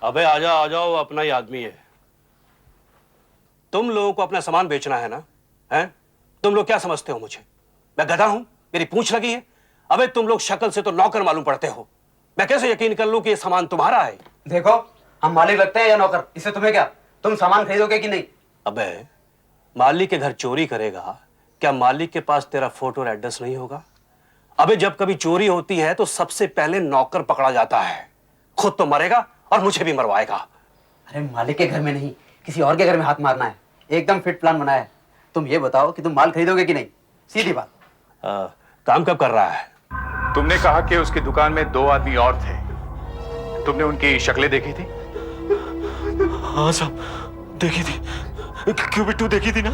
अबे आ जाओ, अपना ही आदमी है। तुम लोगों को अपना सामान बेचना है ना? हैं? तुम लोग क्या समझते हो मुझे? मैं गधा हूं? मेरी पूंछ लगी है? अबे तुम लोग शक्ल से तो नौकर मालूम पड़ते हो। मैं कैसे यकीन कर लूं कि ये सामान तुम्हारा है? देखो, हम मालिक लगते हैं या नौकर, इससे तुम्हें क्या? तुम सामान खरीदोगे कि नहीं? अबे मालिक के घर चोरी करेगा, क्या मालिक के पास तेरा फोटो और एड्रेस नहीं होगा? अबे जब कभी चोरी होती है तो सबसे पहले नौकर पकड़ा जाता है। खुद तो मरेगा और मुझे भी मरवाएगा। अरे मालिक के घर में नहीं, किसी और के घर में हाथ मारना है। एकदम फिट प्लान बनाया है। तुम ये बताओ कि तुम माल खरीदोगे कि नहीं, सीधी बात। काम कब कर रहा है? तुमने कहा कि उसकी दुकान में 2 आदमी और थे, तुमने उनकी शक्लें देखी थी? हाँ साहब, देखी थी। क्यों बिट्टू, देखी थी ना?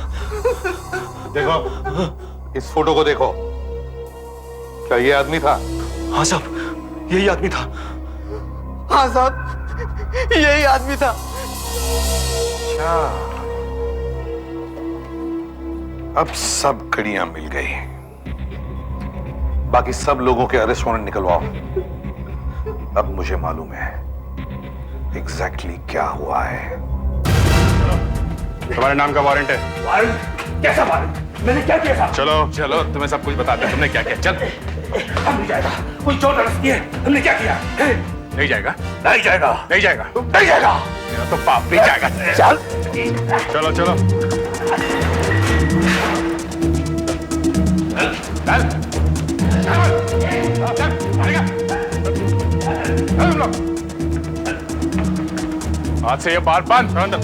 देखो, इस फोटो को देखो। क्या ये आदमी था? हाँ साहब, यही आदमी था। हाँ साहब, यही आदमी था। अच्छा, अब सब कड़ियां मिल गई। बाकी सब लोगों के अरेस्ट वारंट निकलवाओ। अब मुझे मालूम है एग्जैक्टली क्या हुआ है। तुम्हारे नाम का वारंट है? वारंट? कैसा वारंट? मैंने क्या किया था? चलो चलो, तुम्हें सब कुछ बताते हैं तुमने क्या किया। चल। हम नहीं जाएगा, कोई चोट अरेस्ट किया है, हमने क्या किया? नहीं जाएगा, नहीं जाएगा, नहीं जाएगा, नहीं जाएगा। मेरा तो पाप भी जाएगा। चल। चलो चलो चल आज से ये बार बंद। अंदर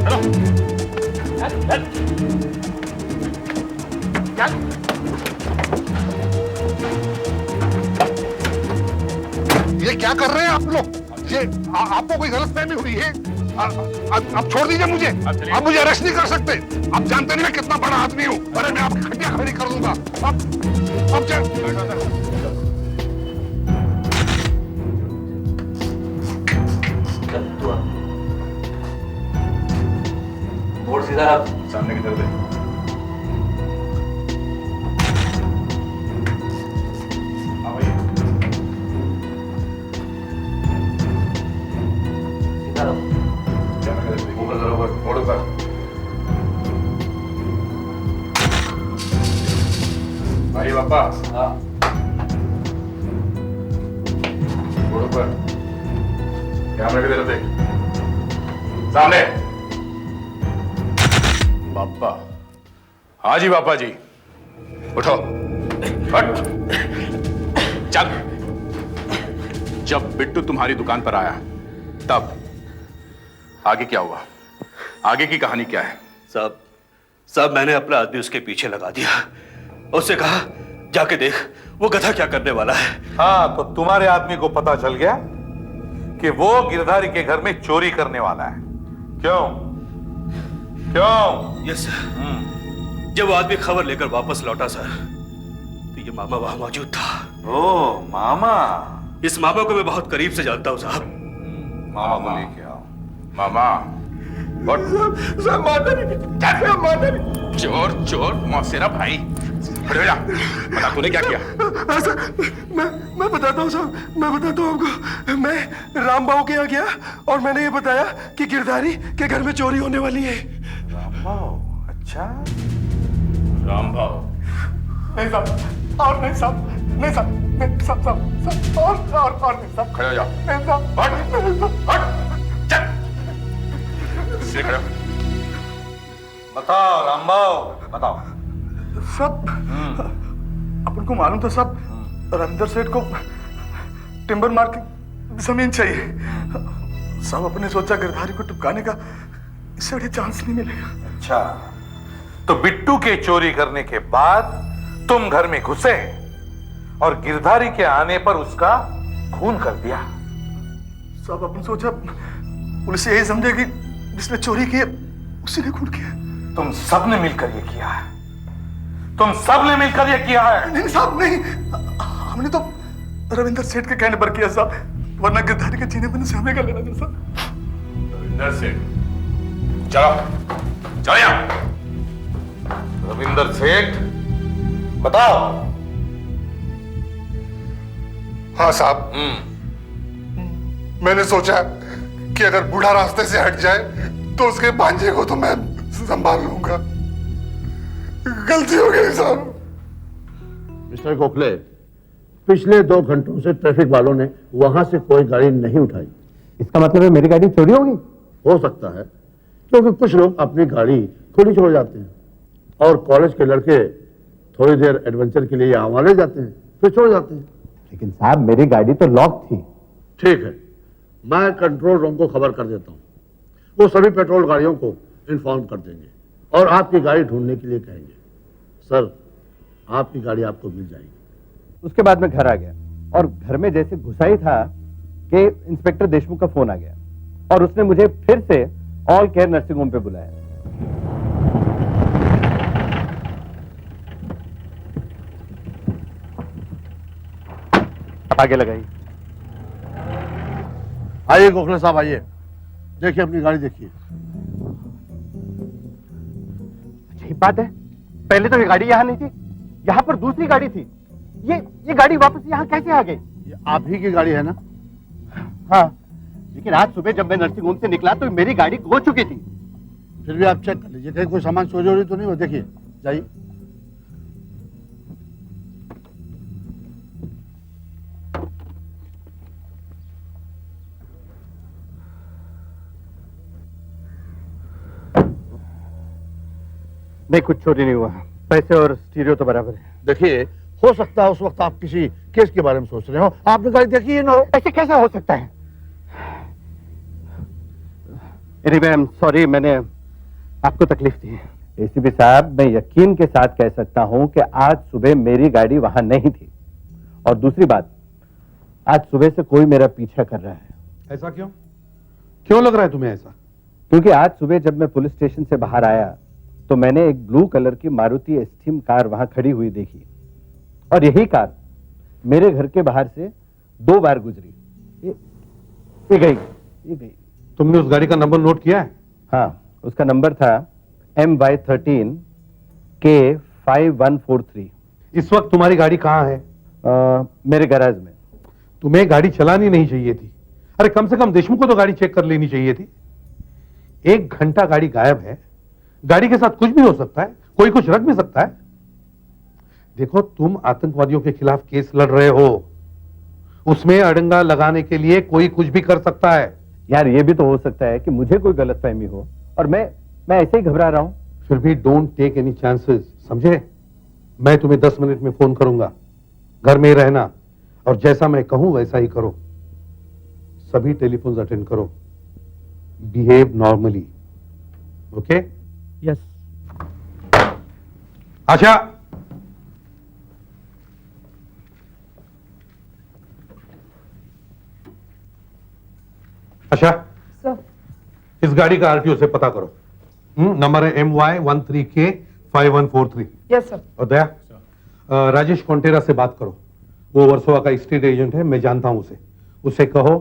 चलो। ये क्या कर रहे हैं आप लोग? ये आपको कोई गलतफहमी हुई है? आप छोड़ दीजिए मुझे। आप मुझे अरेस्ट नहीं कर सकते। आप जानते नहीं मैं कितना बड़ा आदमी हूँ। अरे मैं आपकी खटिया खड़ी कर दूंगा। अब बोर्ड सीधा रख, सामने की तरफ देख। भाई पापा, बोर्ड पर कैमरे की तरफ देख। सामने। पापा, हाँ जी पापा जी, उठो, हट, चल। जब बिट्टू तुम्हारी दुकान पर आया तब आगे क्या हुआ? आगे की कहानी क्या है? साहब मैंने अपना आदमी उसके पीछे लगा दिया। उससे कहा जाके देख वो गधा क्या करने वाला है। हाँ, तो तुम्हारे आदमी को पता चल गया कि वो गिरधारी के घर में चोरी करने वाला है। क्यों? क्यों? Yes sir. जब वो आदमी खबर लेकर वापस लौटा सर, तो ये मामा वहां मौजूद था। ओ मामा। इस मामा को मैं बहुत करीब से जानता हूँ साहब। मामा को लेके आओ। मामा चोर चोर मौसेरा भाई, खड़े हो जा। बता तूने क्या किया? मैं बताता हूँ साहब, मैं बताता हूँ आपको। मैं रामबाबू के यहाँ गया और मैंने ये बताया कि गिरधारी के घर में चोरी होने वाली है। रामबाबू? अच्छा। रामबाबू? नहीं साहब, और नहीं साहब, नहीं साहब, नहीं साहब, साहब, और नहीं साहब। खड़े हो जा। नहीं साहब, हट, चल। सीधे खड़े हो। बताओ रामबाबू, बताओ। सब अपन को मालूम था सब, रविंदर सेठ को टिम्बर मार्केट जमीन चाहिए। सब अपने सोचा गिरधारी को टपकाने का इससे बड़े चांस नहीं मिलेगा। अच्छा, तो बिट्टू के चोरी करने के बाद तुम घर में घुसे और गिरधारी के आने पर उसका खून कर दिया। साहब अपन सोचा पुलिस यही समझेगी जिसने चोरी की है उसी ने खून किया। तुम सबने मिलकर ये किया है, तुम सबने मिलकर ये किया है। नहीं साहब नहीं, हमने तो रविंदर सेठ के कहने पर किया साहब, वरना गिरधारी के जीने में से हमें क्या लेना था साहब। रविंदर सेठ, चलो चलो यहाँ। रविंदर सेठ, बताओ। हाँ साहब, मैंने सोचा कि अगर बूढ़ा रास्ते से हट जाए तो उसके भांजे को तो मैं संभाल लूंगा। गलती हो गई साहब। मिस्टर गोखले, पिछले 2 घंटों से ट्रैफिक वालों ने वहां से कोई गाड़ी नहीं उठाई। इसका मतलब है मेरी गाड़ी चोरी होगी? हो सकता है, क्योंकि कुछ लोग अपनी गाड़ी खुली छोड़ जाते हैं और कॉलेज के लड़के थोड़ी देर एडवेंचर के लिए यहाँ ले जाते हैं, फिर छोड़ जाते हैं। लेकिन साहब, मेरी गाड़ी तो लॉक थी। ठीक है, मैं कंट्रोल रूम को खबर कर देता हूँ, वो सभी पेट्रोल गाड़ियों को इन्फॉर्म कर देंगे और आपकी गाड़ी ढूंढने के लिए कहेंगे। सर, आपकी गाड़ी आपको मिल जाएगी। उसके बाद मैं घर आ गया और घर में जैसे घुसा ही था कि इंस्पेक्टर देशमुख का फोन आ गया और उसने मुझे फिर से ऑल केयर नर्सिंग होम पे बुलाया। आगे लगाई। आइए गोखले साहब, आइए, देखिए अपनी गाड़ी देखिए। यही बात है, पहले तो ये गाड़ी यहाँ नहीं थी, यहाँ पर दूसरी गाड़ी थी। ये गाड़ी वापस यहाँ कैसे आ गई? ये आप ही की गाड़ी है ना? हाँ, लेकिन आज सुबह जब मैं नर्सिंग होम से निकला तो मेरी गाड़ी खो चुकी थी। फिर भी आप चेक कर लीजिए, कहीं कोई सामान चोरी हो तो नहीं हो। देखिए, जाइए। नहीं, कुछ चोरी नहीं हुआ, पैसे और स्टीरियो तो बराबर है। देखिए, हो सकता है उस वक्त आप किसी केस के बारे में सोच रहे हो, आपने गाड़ी देखी ही ना हो। ऐसे कैसे हो सकता है? एनीवे, आई एम सॉरी, मैंने आपको तकलीफ दी। एसीपी साहब, मैं यकीन के साथ कह सकता हूं कि आज सुबह मेरी गाड़ी वहां नहीं थी। और दूसरी बात, आज सुबह से कोई मेरा पीछा कर रहा है। ऐसा क्यों? क्यों लग रहा है तुम्हें ऐसा? क्योंकि आज सुबह जब मैं पुलिस स्टेशन से बाहर आया तो मैंने एक ब्लू कलर की मारुति एस्टीम कार वहां खड़ी हुई देखी और यही कार मेरे घर के बाहर से 2 बार गुजरी। ये गई। तुमने उस गाड़ी का नंबर नोट किया है? हाँ, उसका नंबर था MY13 K5143। इस वक्त तुम्हारी गाड़ी कहाँ है? मेरे गैराज में। तुम्हें गाड़ी चलानी नहीं चाहिए थी। अरे कम से कम देशमुख को तो गाड़ी चेक कर लेनी चाहिए थी। 1 घंटा गाड़ी गायब है, गाड़ी के साथ कुछ भी हो सकता है, कोई कुछ रख भी सकता है। देखो, तुम आतंकवादियों के खिलाफ केस लड़ रहे हो, उसमें अड़ंगा लगाने के लिए कोई कुछ भी कर सकता है। यार, ये भी तो हो सकता है कि मुझे कोई गलतफहमी हो और मैं ऐसे ही घबरा रहा हूं। फिर भी डोंट टेक एनी चांसेस, समझे? मैं तुम्हें 10 मिनट में फोन करूंगा, घर में रहना और जैसा मैं कहूं वैसा ही करो। सभी टेलीफोन अटेंड करो, बिहेव नॉर्मली, ओके? यस। अच्छा, सर, इस गाड़ी का आरटीओ से पता करो। नंबर है MY13K5143। Yes sir. और दया, राजेश कोंटेरा से बात करो, वो वर्सोवा का स्टेट एजेंट है, मैं जानता हूं उसे। उसे कहो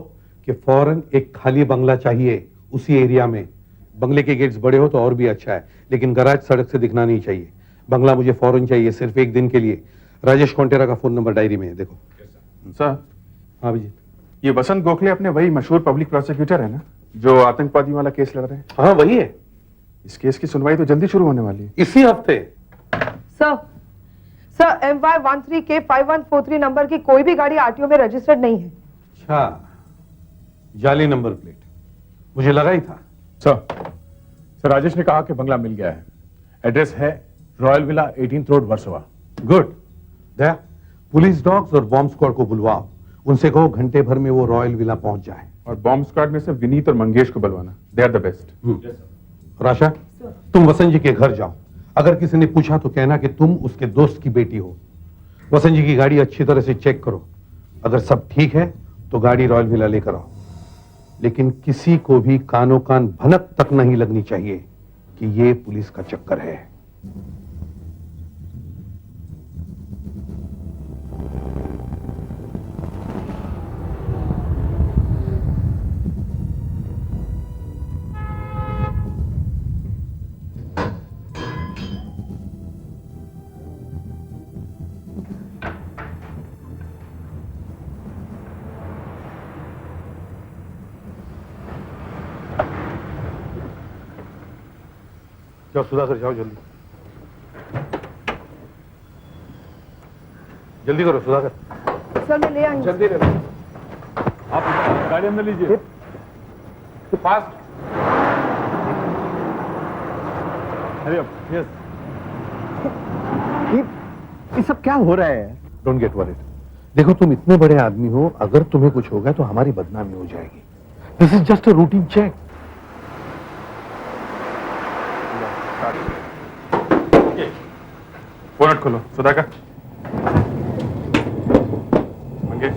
कि फौरन एक खाली बंगला चाहिए उसी एरिया में। बंगले के गेट्स बड़े हो तो और भी अच्छा है, लेकिन गैराज सड़क से दिखना नहीं चाहिए। बंगला मुझे फौरन चाहिए, सिर्फ 1 दिन के लिए। राजेश कोंटेरा का फोन नंबर डायरी में है, देखो। सर, हाँ विजय, ये वसंत गोखले अपने वही मशहूर पब्लिक प्रोसिक्यूटर है ना, जो आतंकवादियों वाला केस लड़ रहे हैं? हाँ, वही है। इस केस की सुनवाई तो जल्दी शुरू होने वाली है। इसी हफ्ते। सर, MY13 K5143 नंबर की कोई भी गाड़ी आरटीओ में रजिस्टर्ड नहीं है। अच्छा, जाली नंबर प्लेट, मुझे लगा ही था। सर, राजेश ने कहा कि बंगला मिल गया है। एड्रेस है royal villa 18th road, Versova. Good. Daya, police dogs और बॉम्ब स्क्वाड को बुलवाओ, उनसे कहो घंटे भर में वो रॉयल विला पहुंच जाए। और बॉम्ब स्क्वाड में से विनीत और मंगेश को बुलवाना, they are the best. Rasha, तुम वसंत जी के घर जाओ, अगर किसी ने पूछा तो कहना कि तुम उसके दोस्त की बेटी हो। वसंत जी की गाड़ी अच्छी तरह से चेक करो, अगर सब ठीक है तो गाड़ी रॉयल विला लेकर आओ, लेकिन किसी को भी कानो कान भनक तक नहीं लगनी चाहिए कि ये पुलिस का चक्कर है। जाओ सुधाकर, जाओ जल्दी जल्दी करो सुधाकर। सर मैं ले आई हूं। जल्दी ले लो। आप गाड़ी अंदर लीजिए। फास्ट। Hurry up. यस। ये सब क्या हो रहा है? Don't get worried. देखो तुम इतने बड़े आदमी हो, अगर तुम्हें कुछ हो गया तो हमारी बदनामी हो जाएगी। This is just a routine check. Bonnet खोलो। सुधाकर, मंगेश,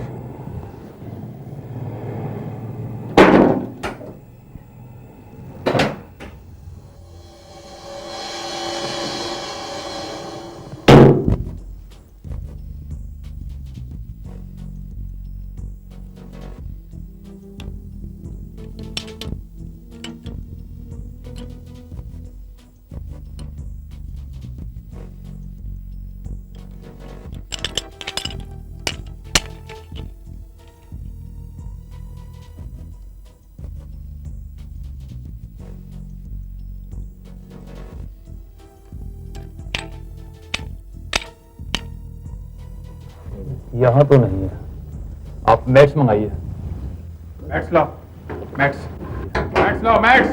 यहाँ तो नहीं है, आप मैक्स मंगाइए। मैक्स लाओ, मैक्स, मैक्स लाओ, मैक्स।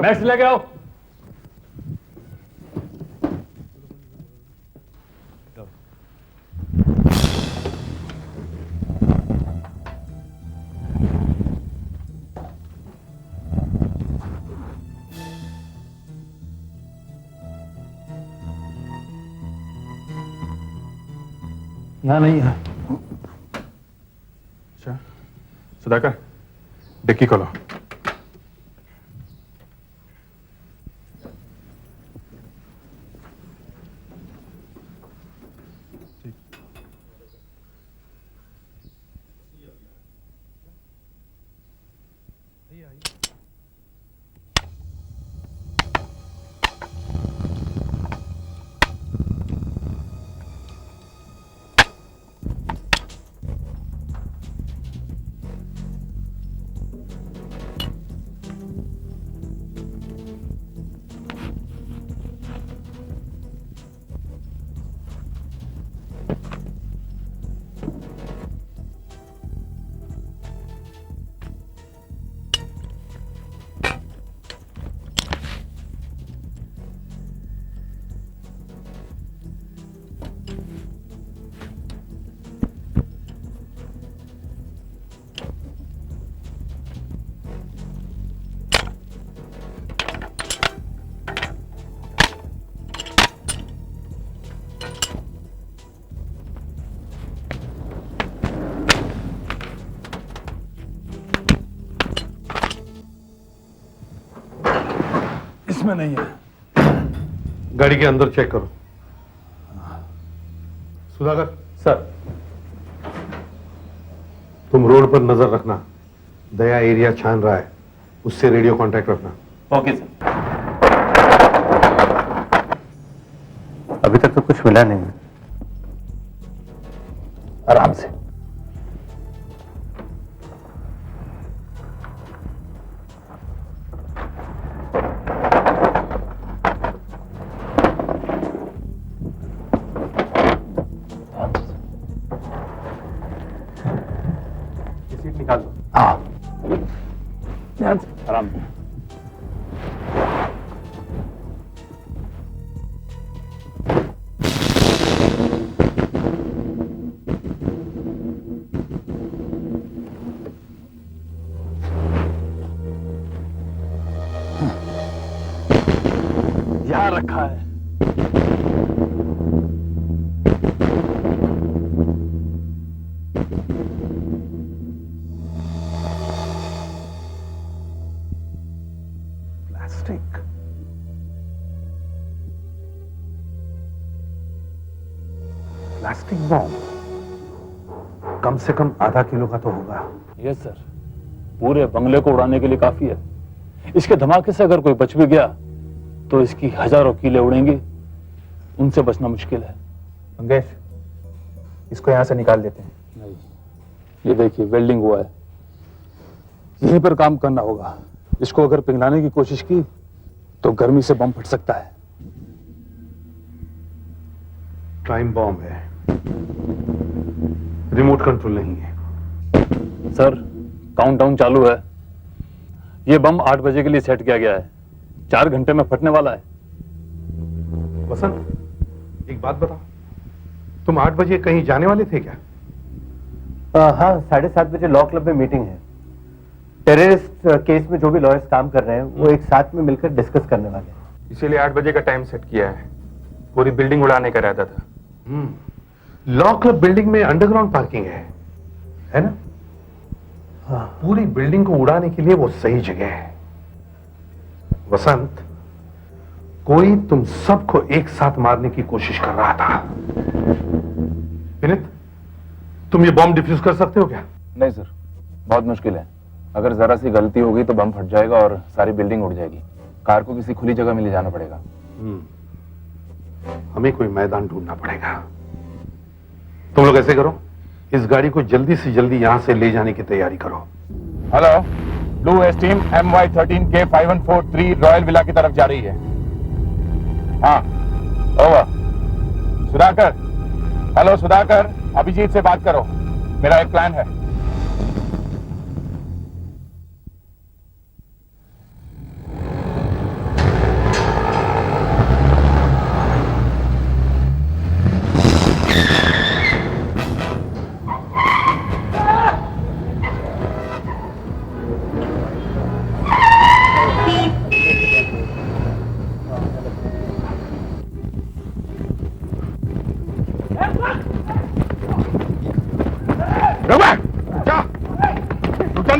मैक्स लेके आओ। यहाँ नहीं है। अच्छा सुधाकर, डिक्की खोलो। इसमें नहीं है। गाड़ी के अंदर चेक करो। सुधाकर सर, तुम रोड पर नजर रखना, दया एरिया छान रहा है, उससे रेडियो कांटेक्ट रखना। Okay sir. अभी तक तो कुछ मिला नहीं है। आराम से। सीट निकाल दो। हाँ, ध्यान से, आराम से। यहाँ रखा है। प्लास्टिक बॉम्ब कम से कम आधा किलो का तो होगा। यस सर, पूरे बंगले को उड़ाने के लिए काफी है। इसके धमाके से अगर कोई बच भी गया तो इसकी हजारों कीलें उड़ेंगी, उनसे बचना मुश्किल है। मंगेश, इसको यहां से निकाल देते हैं। नहीं, ये देखिए वेल्डिंग हुआ है, यहीं पर काम करना होगा। इसको अगर पिघलाने की कोशिश की तो गर्मी से बम फट सकता है। टाइम बॉम्ब है, रिमोट कंट्रोल नहीं है। सर, काउंटडाउन चालू है। ये बम 8 बजे के लिए सेट किया गया है, 4 घंटे में फटने वाला है। वसंत, एक बात बताओ, तुम 8 बजे कहीं जाने वाले थे क्या? हाँ, 7:30 बजे लॉ क्लब में मीटिंग है। टेररिस्ट केस में जो भी लॉयर्स काम कर रहे हैं वो एक साथ में मिलकर डिस्कस करने वाले हैं। इसीलिए 8 बजे का टाइम सेट किया है। पूरी बिल्डिंग उड़ाने का इरादा था। लॉ क्लब बिल्डिंग में अंडरग्राउंड पार्किंग है ना? हाँ। पूरी बिल्डिंग को उड़ाने के लिए वो सही जगह है। वसंत, कोई तुम सबको एक साथ मारने की कोशिश कर रहा था। विनीत, तुम ये बॉम्ब डिफ्यूज कर सकते हो क्या? नहीं सर, बहुत मुश्किल है। अगर जरा सी गलती हो गई तो बम फट जाएगा और सारी बिल्डिंग उड़ जाएगी। कार को किसी खुली जगह में ले जाना पड़ेगा। हमें कोई मैदान ढूंढना पड़ेगा। तुम लोग ऐसे करो, इस गाड़ी को जल्दी से जल्दी यहां से ले जाने की तैयारी करो। Hello, blue esteem MY13K 5143 royal villa की तरफ जा रही है। हाँ, ओवर। सुधाकर, हेलो सुधाकर, अभिजीत से बात करो, मेरा एक प्लान है।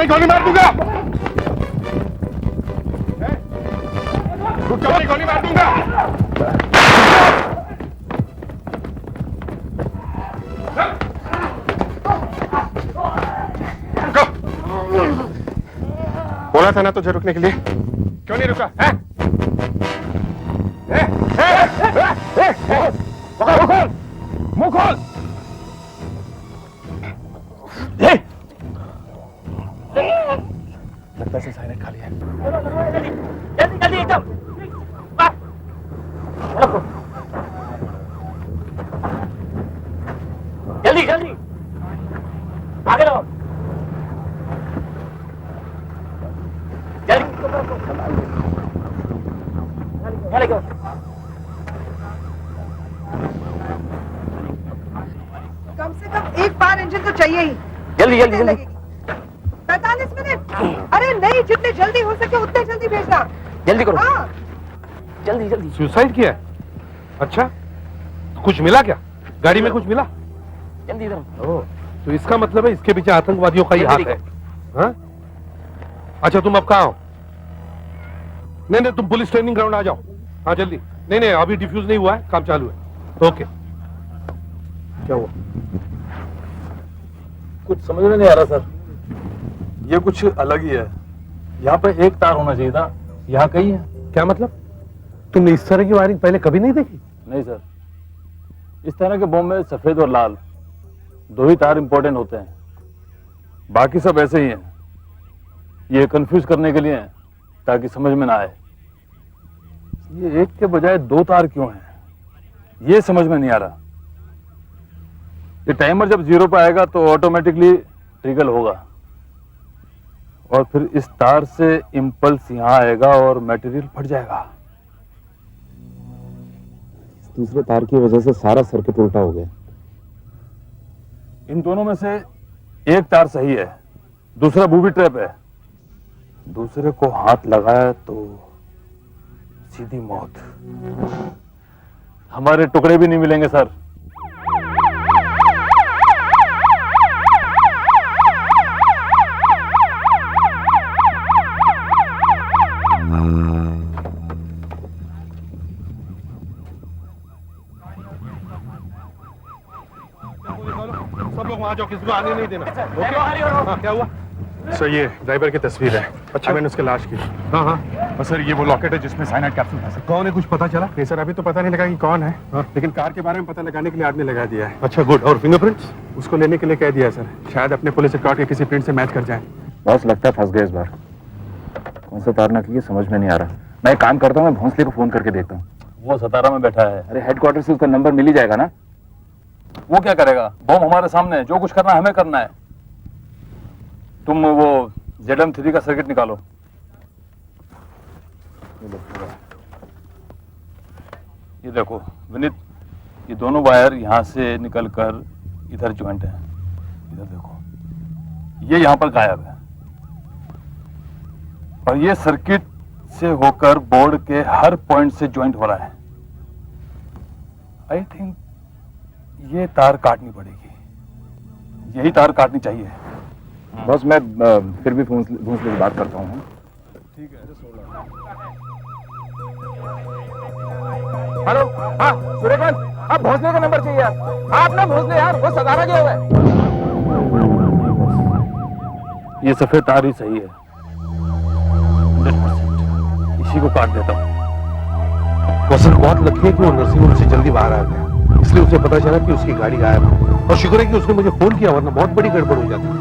गोली मार दूंगा, गोली मार दूंगा। बोला था ना तुझे रुकने के लिए, क्यों नहीं रुका है? मुंह खोल। लगता है साइलेंट खाली है। जल्दी जल्दी एकदम जल्दी जल्दी आगे लो, जल्दी कम से कम एक बार इंजन तो चाहिए ही। जल्दी जल्दी जल्दी 45 मिनट। अरे नहीं, जितने जल्दी हो सके उतने जल्दी भेजना। जल्दी करो। हाँ। जल्दी जल्दी। सुसाइड किया है? अच्छा, कुछ मिला क्या? गाड़ी में कुछ मिला? जल्दी इधर। ओह, तो इसका मतलब है इसके पीछे आतंकवादियों का ही हाथ है। हाँ? अच्छा, तुम अब कहाँ हो? नहीं, तुम पुलिस ट्रेनिंग ग्राउंड आ जाओ। हाँ जल्दी। नहीं, अभी डिफ्यूज नहीं हुआ है, काम चालू है। ओके। क्या हुआ? कुछ समझ में नहीं आ रहा सर, ये कुछ अलग ही है। यहाँ पे एक तार होना चाहिए था, यहाँ कहीं है। क्या मतलब? तुमने इस तरह की वायरिंग पहले कभी नहीं देखी? नहीं सर, इस तरह के बॉम्ब में सफेद और लाल 2 ही तार इंपॉर्टेंट होते हैं, बाकी सब ऐसे ही हैं। ये कंफ्यूज करने के लिए है ताकि समझ में ना आए। ये एक के बजाय 2 तार क्यों हैं, ये समझ में नहीं आ रहा। ये टाइमर जब 0 पे आएगा तो ऑटोमेटिकली ट्रिगर होगा और फिर इस तार से इंपल्स यहां आएगा और मटेरियल फट जाएगा। दूसरे तार की वजह से सारा सर्किट उल्टा हो गया। इन दोनों में से एक तार सही है, दूसरा बूबी ट्रैप है। दूसरे को हाथ लगाया तो सीधी मौत। हमारे टुकड़े भी नहीं मिलेंगे सर। वहां जाओ, किसी को आने नहीं देना। ओके? हाँ, क्या हुआ? सर ये ड्राइवर की तस्वीर है। अच्छा मैंने उसकी लाश की। हाँ हाँ। और सर ये वो लॉकेट है जिसमें साइनाइड कैप्सूल था। सर कौन है, कुछ पता चला? नहीं सर, अभी तो पता नहीं लगा कि कौन है। लेकिन कार के बारे में पता लगाने के लिए आदमी लगा दिया है। अच्छा गुड। और फिंगरप्रिंट्स? उसको लेने के लिए कह दिया है सर, शायद अपने पुलिस रिकॉर्ड के किसी प्रिंट से मैच कर जाए। बॉस लगता है फंस गए इस बार। कौन सा तार नकली है समझ में नहीं आ रहा। मैं एक काम करता हूँ, मैं भोंसले को फोन करके देखता हूँ। वो सतारा में बैठा है। अरे हेडक्वार्टर से उसका नंबर मिल ही जाएगा ना। वो क्या करेगा, बम हमारे सामने है, जो कुछ करना है हमें करना है। तुम वो ZM3 का सर्किट निकालो। ये देखो विनीत, ये दोनों वायर यहाँ से निकलकर इधर ज्वाइंट है। इधर देखो, ये यहाँ पर गायब है और ये सर्किट से होकर बोर्ड के हर पॉइंट से ज्वाइंट हो रहा है। आई थिंक ये तार काटनी पड़ेगी, यही तार काटनी चाहिए। बस मैं फिर भी भूंसले से बात करता हूँ। ठीक है। हेलो, हाँ सूर्यकांत, आप भोंसले का नंबर चाहिए यार। आप ना भोंसले यार, वो सतारा गया हुआ है। ये सफेद तार ही सही है, 100%। इसी को काट देता हूँ। वसंत बहुत लकी है कि वो नर्सिंग होम से जल्दी बाहर आ गया, इसलिए उसे पता चला कि उसकी गाड़ी गायब है। और शुक्र है कि उसने मुझे फोन किया, वरना बहुत बड़ी गड़बड़ हो जाती।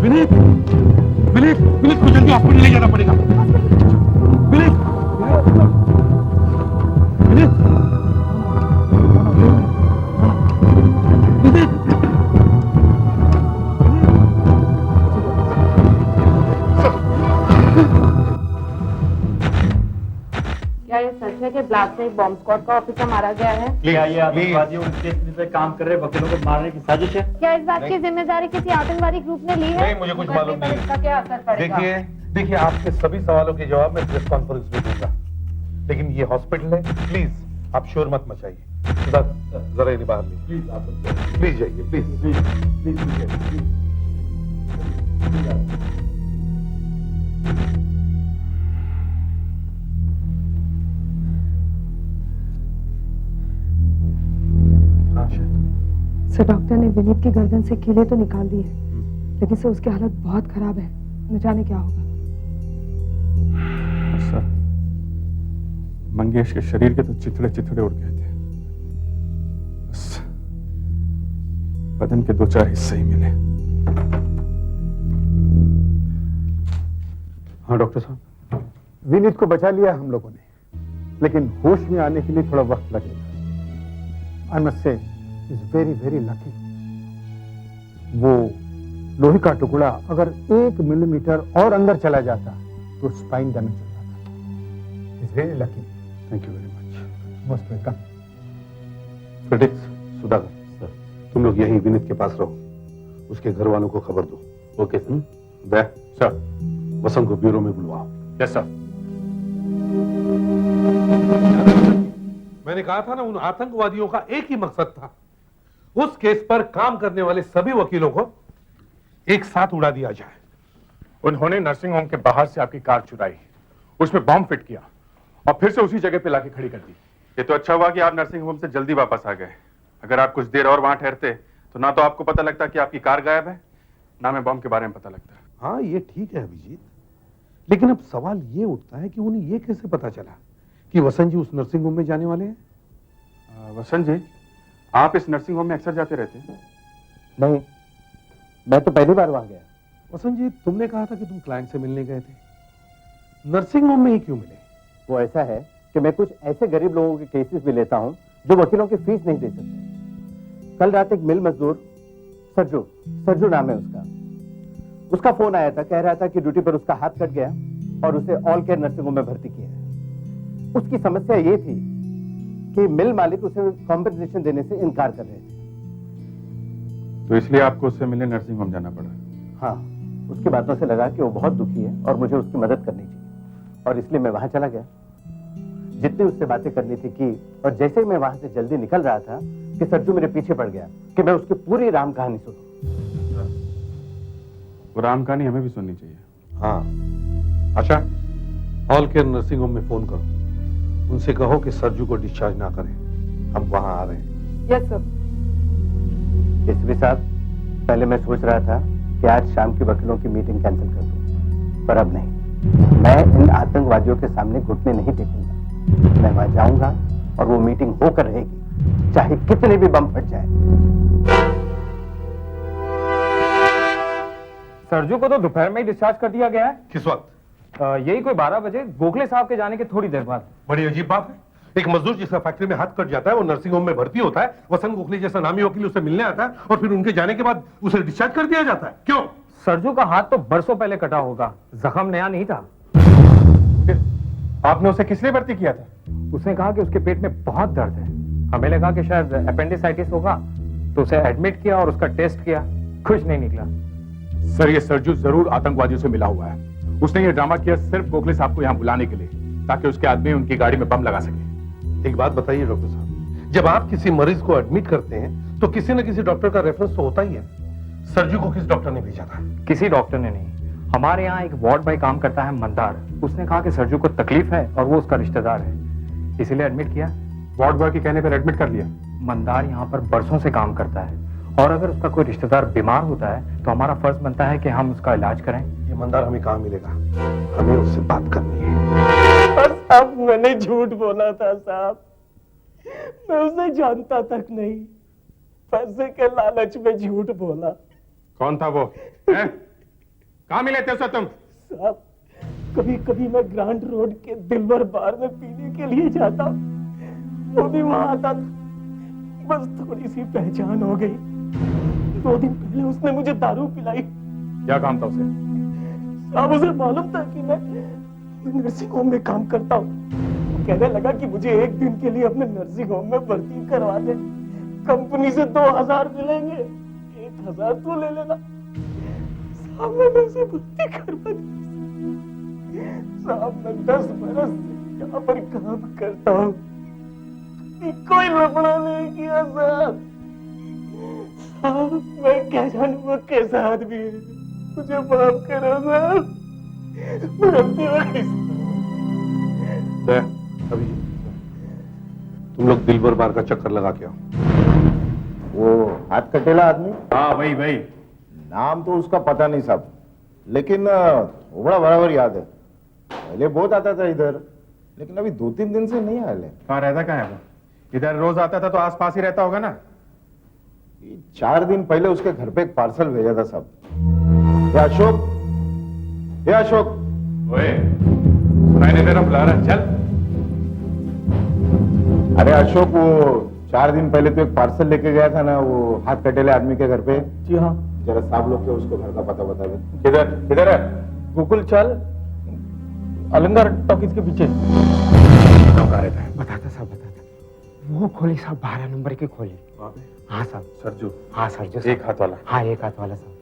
विनीत, विनीत, विनीत को जल्दी हॉस्पिटल ले जाना पड़ेगा। विनीत, विनीत, विनीत। क्या ये सच है कि ब्लास्ट में एक बॉम्ब स्क्वाड का ऑफिसर मारा गया है? क्या ये आतंकवादियों के पे काम कर रहे वकीलों को मारने की साजिश है? क्या इस बात की जिम्मेदारी किसी आतंकवादी ग्रुप ने ली है? नहीं, मुझे कुछ मालूम नहीं। इसका क्या असर पड़ेगा? देखिए आपके सभी सवालों के जवाब मैं प्रेस कॉन्फ्रेंस में दूंगा, लेकिन ये हॉस्पिटल है, प्लीज आप शोर मत मचाइए। जरा इन्हें बाहर लीजिए, प्लीज जाइए, प्लीज। सर डॉक्टर ने विनीत की गर्दन से कीले तो निकाल दिए, लेकिन सर उसकी हालत बहुत खराब है, न जाने क्या होगा। सर मंगेश के शरीर के तो चिथड़े चिथड़े उड़ गए थे, बस बदन के 2-4 हिस्से ही मिले। हाँ डॉक्टर साहब। विनीत को बचा लिया हम लोगों ने, लेकिन होश में आने के लिए थोड़ा वक्त लगेगा। I must say is very very lucky. वो लोहे का टुकड़ा अगर 1 मिलीमीटर और अंदर चला जाता तो स्पाइन डैमेज हो जाता। Is very lucky. Thank you very much. Most welcome. Fredericks, Sudhakar sir, तुम लोग यहीं विनीत के पास रहो, उसके घर वालों को खबर दो। Okay sir. Daya sir, Vasant को ब्यूरो में बुलवाओ। Yes sir. मैंने कहा था ना, उन आतंकवादियों का एक ही मकसद था, उस केस पर काम करने वाले सभी वकीलों को एक साथ उड़ा दिया जाए। उन्होंने नर्सिंग होम के बाहर से आपकी कार चुराई, उसमें बॉम्ब फिट किया और फिर से उसी जगह पे लाके खड़ी कर दी। ये तो अच्छा हुआ कि आप नर्सिंग होम से जल्दी वापस आ गए। अगर आप कुछ देर और वहां ठहरते तो ना तो आपको पता लगता कि आपकी कार गायब है, ना मैं बॉम्ब के बारे में पता लगता। हाँ ये ठीक है अभिजीत, लेकिन अब सवाल ये उठता है कि उन्हें ये कैसे पता चला कि वसंत जी उस नर्सिंग होम में जाने वाले हैं। वसंत जी, आप इस नर्सिंग होम में अक्सर जाते रहते हैं? नहीं, मैं तो पहली बार वहां गया। वसंत जी, तुमने कहा था कि तुम क्लाइंट से मिलने गए थे, नर्सिंग होम में ही क्यों मिले? वो ऐसा है कि मैं कुछ ऐसे गरीब लोगों के केसेस भी लेता हूं जो वकीलों की फीस नहीं दे सकते। कल रात एक मिल मजदूर सरजू नाम है उसका फोन आया था, कह रहा था कि ड्यूटी पर उसका हाथ कट गया और उसे ऑल केयर नर्सिंग होम में भर्ती किया है। उसकी समस्या ये थी कि मिल मालिक उसे कॉम्पेंसेशन देने से इनकार कर रहे थे। तो इसलिए आपको उससे मिलने नर्सिंग होम जाना पड़ा? हाँ, उसकी बातों से लगा कि वो बहुत दुखी है और मुझे उसकी मदद करनी चाहिए, और इसलिए मैं वहां चला गया। जितनी उससे बातें करनी थी की, और जैसे ही मैं वहां से जल्दी निकल रहा था कि सरजू मेरे पीछे पड़ गया कि मैं उसकी पूरी राम कहानी सुनूं। वो राम कहानी हमें भी सुननी चाहिए। हाँ आशा, हॉल के नर्सिंग होम में फोन करो, उनसे कहो कि सरजू को डिस्चार्ज ना करें, हम वहां आ रहे हैं। Yes sir. एसपी साहब, पहले मैं सोच रहा था कि आज शाम की वकीलों की मीटिंग कैंसिल कर दूं, पर अब नहीं। मैं इन आतंकवादियों के सामने घुटने नहीं टेकूंगा। मैं वहां जाऊंगा और वो मीटिंग होकर रहेगी, चाहे कितने भी बम फट जाए। सरजू को तो दोपहर में ही डिस्चार्ज कर दिया गया है। किस वक्त? यही कोई 12 बजे गोखले साहब के जाने के थोड़ी देर बाद। बड़ी अजीब बात है, एक मजदूर जिसका फैक्ट्री में हाथ कट जाता है वो नर्सिंग होम में भर्ती होता है, वसंत गोखले जैसा नामी वकील उसे मिलने आता है और फिर उनके जाने के बाद उसे डिस्चार्ज कर दिया जाता है। क्यों? सरजू का हाथ तो बरसों पहले कटा होगा, जख्म नया नहीं था। आपने उसे किस लिए भर्ती किया था? उसने कहा कि उसके पेट में बहुत दर्द है। हमें लगा कि शायद अपेंडिसाइटिस होगा, तो उसे एडमिट किया और उसका टेस्ट किया, कुछ नहीं निकला। सर, ये सरजू जरूर आतंकवादियों से मिला हुआ है। उसने ये ड्रामा किया सिर्फ गोखले साहब को यहाँ बुलाने के लिए, ताकि उसके आदमी उनकी गाड़ी में बम लगा सके। एक बात बताइए डॉक्टर साहब, जब आप किसी मरीज को एडमिट करते हैं तो किसी न किसी डॉक्टर का रेफरेंस तो होता ही है। सरजू को किस डॉक्टर ने भेजा था? किसी डॉक्टर ने नहीं, हमारे यहाँ एक वार्ड बॉय काम करता है मंदार। उसने कहा कि सरजू को तकलीफ है और वो उसका रिश्तेदार है, इसीलिए एडमिट किया। वार्ड बॉय के कहने पर एडमिट कर लिया। मंदार यहाँ पर बरसों से काम करता है, और अगर उसका कोई रिश्तेदार बीमार होता है तो हमारा फर्ज बनता है कि हम उसका इलाज करें। ये मंदार हमें कहाँ मिलेगा? हमें उससे बात करनी है। साहब, मैंने झूठ बोला था साहब, मैं उसे जानता तक नहीं, पैसे के लालच में झूठ बोला। कौन था वो? कहाँ मिले थे उसे तुम? साहब, कभी कभी मैं ग्रांड रोड के दिलवर बार में पीने के लिए जाता, वो भी वहां आता था, बस थोड़ी सी पहचान हो गई। 2 दिन पहले उसने मुझे दारू पिलाई। क्या काम था उसे? साहब, उसे मालूम था कि मैं नर्सिंग होम में काम करता हूँ। वो कहने लगा कि मुझे 1 दिन के लिए अपने नर्सिंग होम में भर्ती करवा दे, कंपनी से 2000 मिलेंगे, 1000 तू ले लेना। साहब, मैंने उसे भर्ती करवा दी। साहब, मैं 10 बरस से यहाँ पर काम करता हूँ, कोई लफड़ा नहीं किया साहब। साहब, मैं क्या जानूं वो कैसा आदमी है, मुझे माफ करो साहब, गलती हो गई। अभी तुम लोग दिलबर बार का चक्कर लगा के आओ। वो हाथ कटेला आदमी? हाँ, वही। नाम तो उसका पता नहीं साहब, लेकिन थोड़ा बराबर याद है। पहले बहुत आता था इधर, लेकिन अभी 2-3 दिन से नहीं आया है। कहाँ रहता? कहाँ है वो? इधर रोज आता था तो आसपास ही रहता होगा ना? 4 दिन पहले उसके घर पे एक पार्सल भेजा था साहब। ये अशोक, ये अशोक। ओए, सुनाई नहीं दे रहा? बुला रहा, चल। अरे अशोक, वो 4 दिन पहले तो एक पार्सल लेके गया था ना, वो हाथ कटेले आदमी के घर पे। जी हाँ। जरा साहब लोग के उसको घर का पता बता दे। किधर है? गोकुल चाल, अलंकार टॉकीज के पीछे। बताता साहब, बताता। वो खोली साहब, 12 नंबर की खोली। हाँ साहब। सरजू? हाँ सरजू। एक हाथ वाला? हाँ, एक हाथ वाला साहब।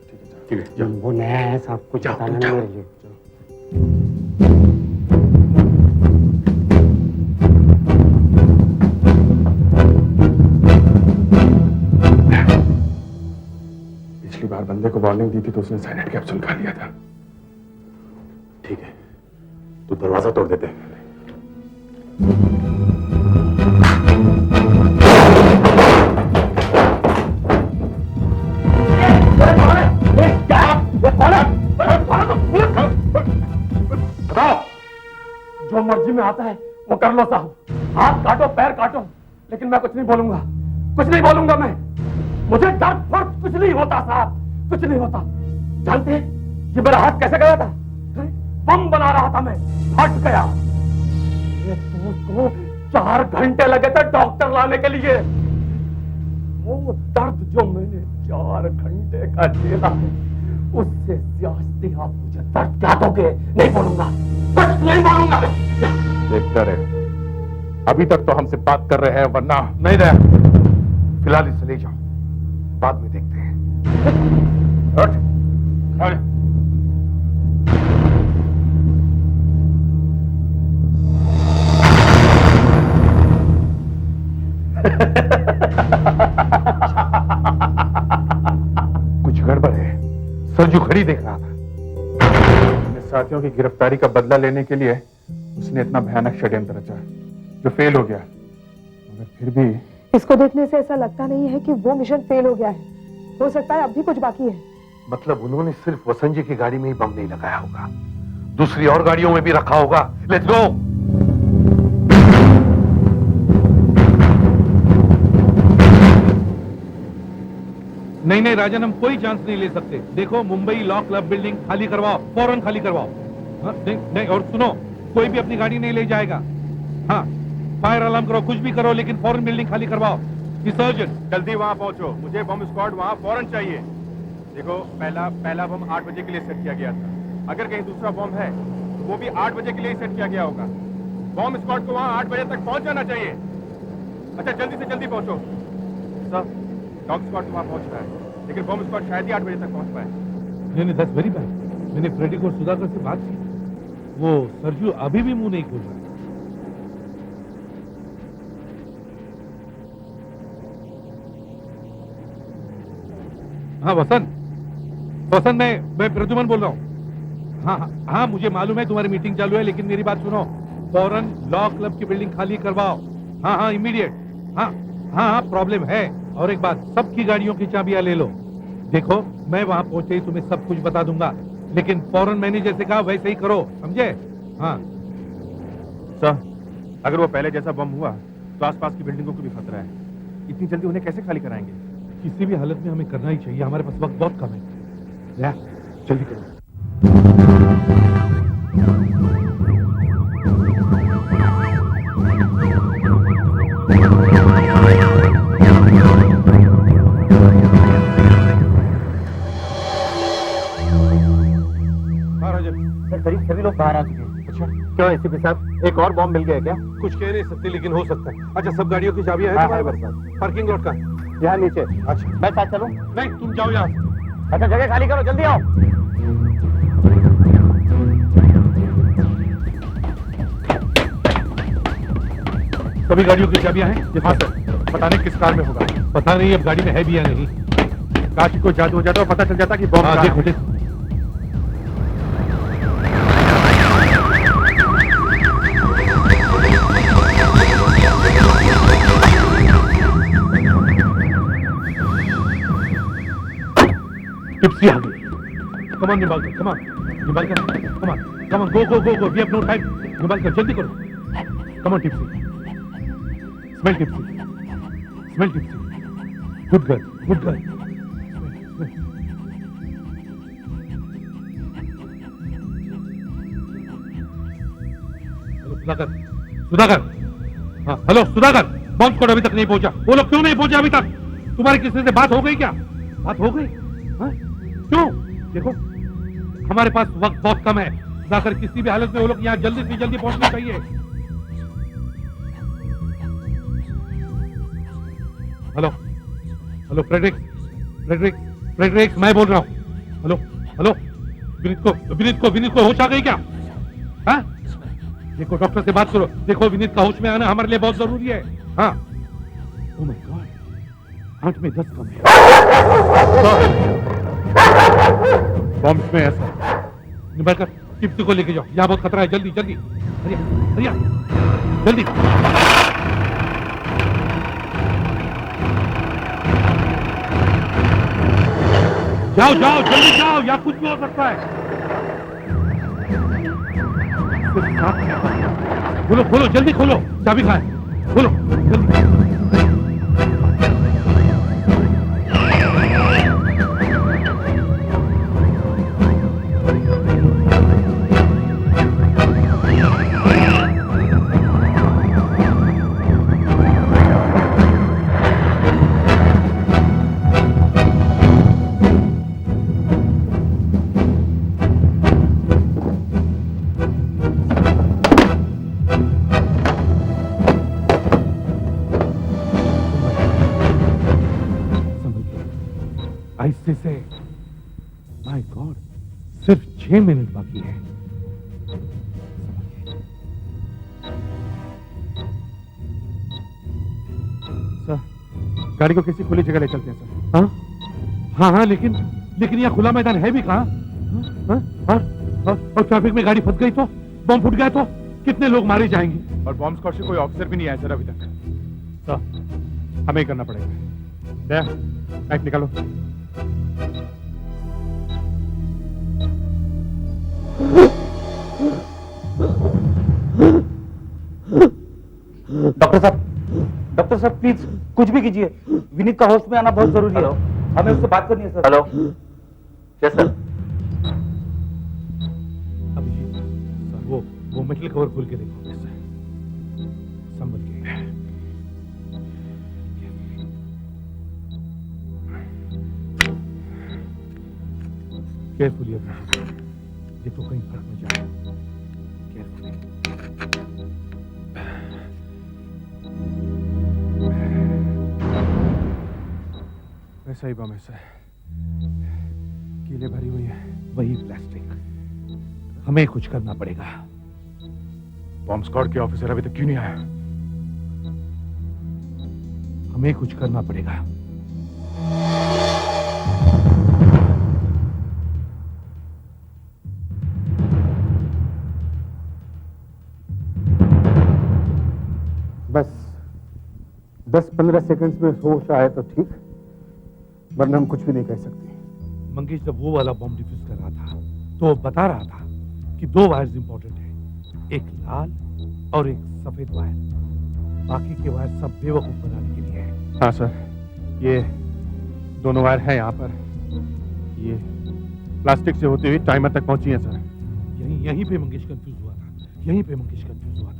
ठीक है, वो नया है साहब, कुछ बताना नहीं मेरे लिए। पिछली बार बंदे को वार्निंग दी थी तो उसने साइलेंट कैप्सूल खा लिया था। ठीक है, तो दरवाजा तोड़ देते हैं। जो मर्जी में आता है वो कर लो साहब, हाथ काटो, पैर काटो, लेकिन मैं कुछ नहीं बोलूंगा, कुछ नहीं बोलूंगा मैं। मुझे दर्द फर्क कुछ नहीं होता साहब, कुछ नहीं होता। जानते हैं ये मेरा हाथ कैसे गया था? बम बना रहा था मैं, फट गया। ये को 4 घंटे लगे थे डॉक्टर लाने के लिए। वो दर्द जो मैंने 4 घंटे का झेला है, उससे ज्यादा आप मुझे दर्द क्या दोगे? नहीं बोलूंगा, कुछ नहीं बोलूंगा। देखता रहे, अभी तक तो हमसे बात कर रहे हैं, वरना नहीं दया, फिलहाल इसे ले जाओ, बाद में देखते हैं। उठ, खड़े। क्यों खड़ी देख रहा था? अपने साथियों की गिरफ्तारी का बदला लेने के लिए उसने इतना भयानक षड्यंत्र रचा जो फेल हो गया, मगर फिर भी इसको देखने से ऐसा लगता नहीं है कि वो मिशन फेल हो गया है। हो सकता है अब भी कुछ बाकी है। मतलब उन्होंने सिर्फ वसंत जी की गाड़ी में ही बम नहीं लगाया होगा, दूसरी और गाड़ियों में भी रखा होगा। Let's go. नहीं नहीं राजन, हम कोई चांस नहीं ले सकते। देखो, मुंबई लॉ क्लब बिल्डिंग खाली करवाओ, फौरन खाली करवाओ। हाँ, नहीं, और सुनो, कोई भी अपनी गाड़ी नहीं ले जाएगा। हाँ, फायर अलार्म करो, कुछ भी करो, लेकिन फौरन बिल्डिंग खाली करवाओ। जल्दी वहां पहुंचो, मुझे बम स्क्वाड वहां फौरन चाहिए। देखो, पहला बम 8 बजे के लिए सेट किया गया था। अगर कहीं दूसरा बम है तो वो भी 8 बजे के लिए सेट किया गया होगा। बम स्क्वाड को वहां 8 बजे तक पहुंच जाना चाहिए। अच्छा, जल्दी से जल्दी पहुंचो। सर, डॉग स्क्वाड वहां पहुंच रहा है, लेकिन बम स्क्वाड शायद ही 8 बजे तक पहुंच पाए। नहीं, दैट्स वेरी बैड। मैंने फ्रेडी को सुधाकर से बात की, वो सरजू अभी भी मुंह नहीं खोल रहा। हाँ वसंत, मैं प्रद्युमन बोल रहा हूँ। हाँ, मुझे मालूम है तुम्हारी मीटिंग चालू है, लेकिन मेरी बात सुनो, फौरन लॉ क्लब की बिल्डिंग खाली करवाओ। हाँ, इमीडिएट। हाँ, प्रॉब्लम है। और एक बात, सबकी गाड़ियों की चाबियां ले लो। देखो, मैं वहां पहुंचे ही तुम्हें सब कुछ बता दूंगा, लेकिन फौरन मैंने जैसे कहा वैसे ही करो, समझे? हाँ सर, अगर वो पहले जैसा बम हुआ तो आसपास की बिल्डिंगों को भी खतरा है। इतनी जल्दी उन्हें कैसे खाली कराएंगे? किसी भी हालत में हमें करना ही चाहिए, हमारे पास वक्त बहुत कम है। जल्दी करो। करीब सभी लोग बाहर आ चुके हैं। अच्छा, क्यों एसीपी साहब, एक और बॉम्ब मिल गया क्या? कुछ कह नहीं सकते, लेकिन हो सकता है। अच्छा, सब गाड़ियों की चाबियां हैं तुम्हारे पास? पार्किंग लॉट का यहाँ नीचे। अच्छा, मैं साथ चलूं? नहीं, तुम जाओ यहाँ। अच्छा, जगह खाली करो, जल्दी आओ। सभी गाड़ियों की चाबियां हैं? हाँ सर। पता नहीं किस कार में होगा। पता नहीं अब गाड़ी में है भी या नहीं। काश को जादू हो जाता और पता चल जाता कि बम हाँ, देखो। टिप्सी आ गई। कम ऑन निबाल कर, come on go, we have no time. निबाल कर, जल्दी करो। Come on tipsy, smell tipsy, good girl. Hello Sudhakar, हाँ हेलो सुधाकर, बॉम्ब स्क्वाड अभी तक नहीं पहुंचा। वो लोग क्यों नहीं पहुंचे अभी तक? तुम्हारी किसी से बात हो गई क्या? बात हो गई? क्यों? देखो, हमारे पास वक्त बहुत कम है। जाकर किसी भी हालत में वो लोग यहाँ जल्दी से जल्दी पहुंचना चाहिए। हेलो फ्रेडरिक्स, मैं बोल रहा हूँ। हेलो विनीत को होश आ गई क्या? हाँ, देखो, डॉक्टर से बात करो। देखो, विनीत का होश में आना हमारे लिए बहुत जरूरी है। हाँ, ओह माय गॉड, 8 में 10 कम है। बॉम्ब में ऐसा निभाकर टिप्सी को लेके जाओ, यहाँ बहुत खतरा है। जल्दी हरिया, जल्दी। जाओ जल्दी जाओ, यहाँ कुछ भी हो सकता है। खोलो, जल्दी खोलो, चाबी कहाँ है? खोलो जल्दी। ऐसे से, माय गॉड, सिर्फ 6 मिनट बाकी है। सर, गाड़ी को किसी खुली जगह ले चलते हैं सर। हाँ, लेकिन लेकिन यह खुला मैदान है भी कहाँ? और ट्रैफिक में गाड़ी फंस गई तो, बम फूट गया तो कितने लोग मारे जाएंगे? और बॉम्ब स्क्वाड से कोई ऑफिसर भी नहीं आया सर अभी तक। सर हमें ही करना पड़ेगा। दया, लाइट निकालो। डॉक्टर साहब प्लीज कुछ भी कीजिए, विनीत का होश में आना बहुत जरूरी है, हमें उससे बात करनी है sir. Hello, yes sir. Abhijeet sir, वो मेटल कवर खोल के देखो, संभल के। केयरफुली अभिजीत, देखो कहीं फर्क न जाए। केयरफुली। वैसा ही बम है सर, कीलें भरी हुई है। वही प्लास्टिक, हमें कुछ करना पड़ेगा। बॉम्ब स्क्वाड के ऑफिसर अभी तक क्यों नहीं आया? हमें कुछ करना पड़ेगा। बस 10-15 सेकंड्स में होश आए तो ठीक, वरना हम कुछ भी नहीं कह सकते। मंगेश जब वो वाला बॉम्ब डिफ्यूज कर रहा था तो वो बता रहा था कि 2 वायर्स इंपॉर्टेंट हैं, एक लाल और एक सफेद वायर। बाकी के वायर सब बेवकूफ बनाने के लिए है। हाँ सर, ये दोनों वायर हैं यहाँ पर, ये प्लास्टिक से होती हुई टाइमर तक पहुंची है सर। यहीं पे मंगेश कंफ्यूज हुआ था, यहीं पे मंगेश कंफ्यूज हुआ था।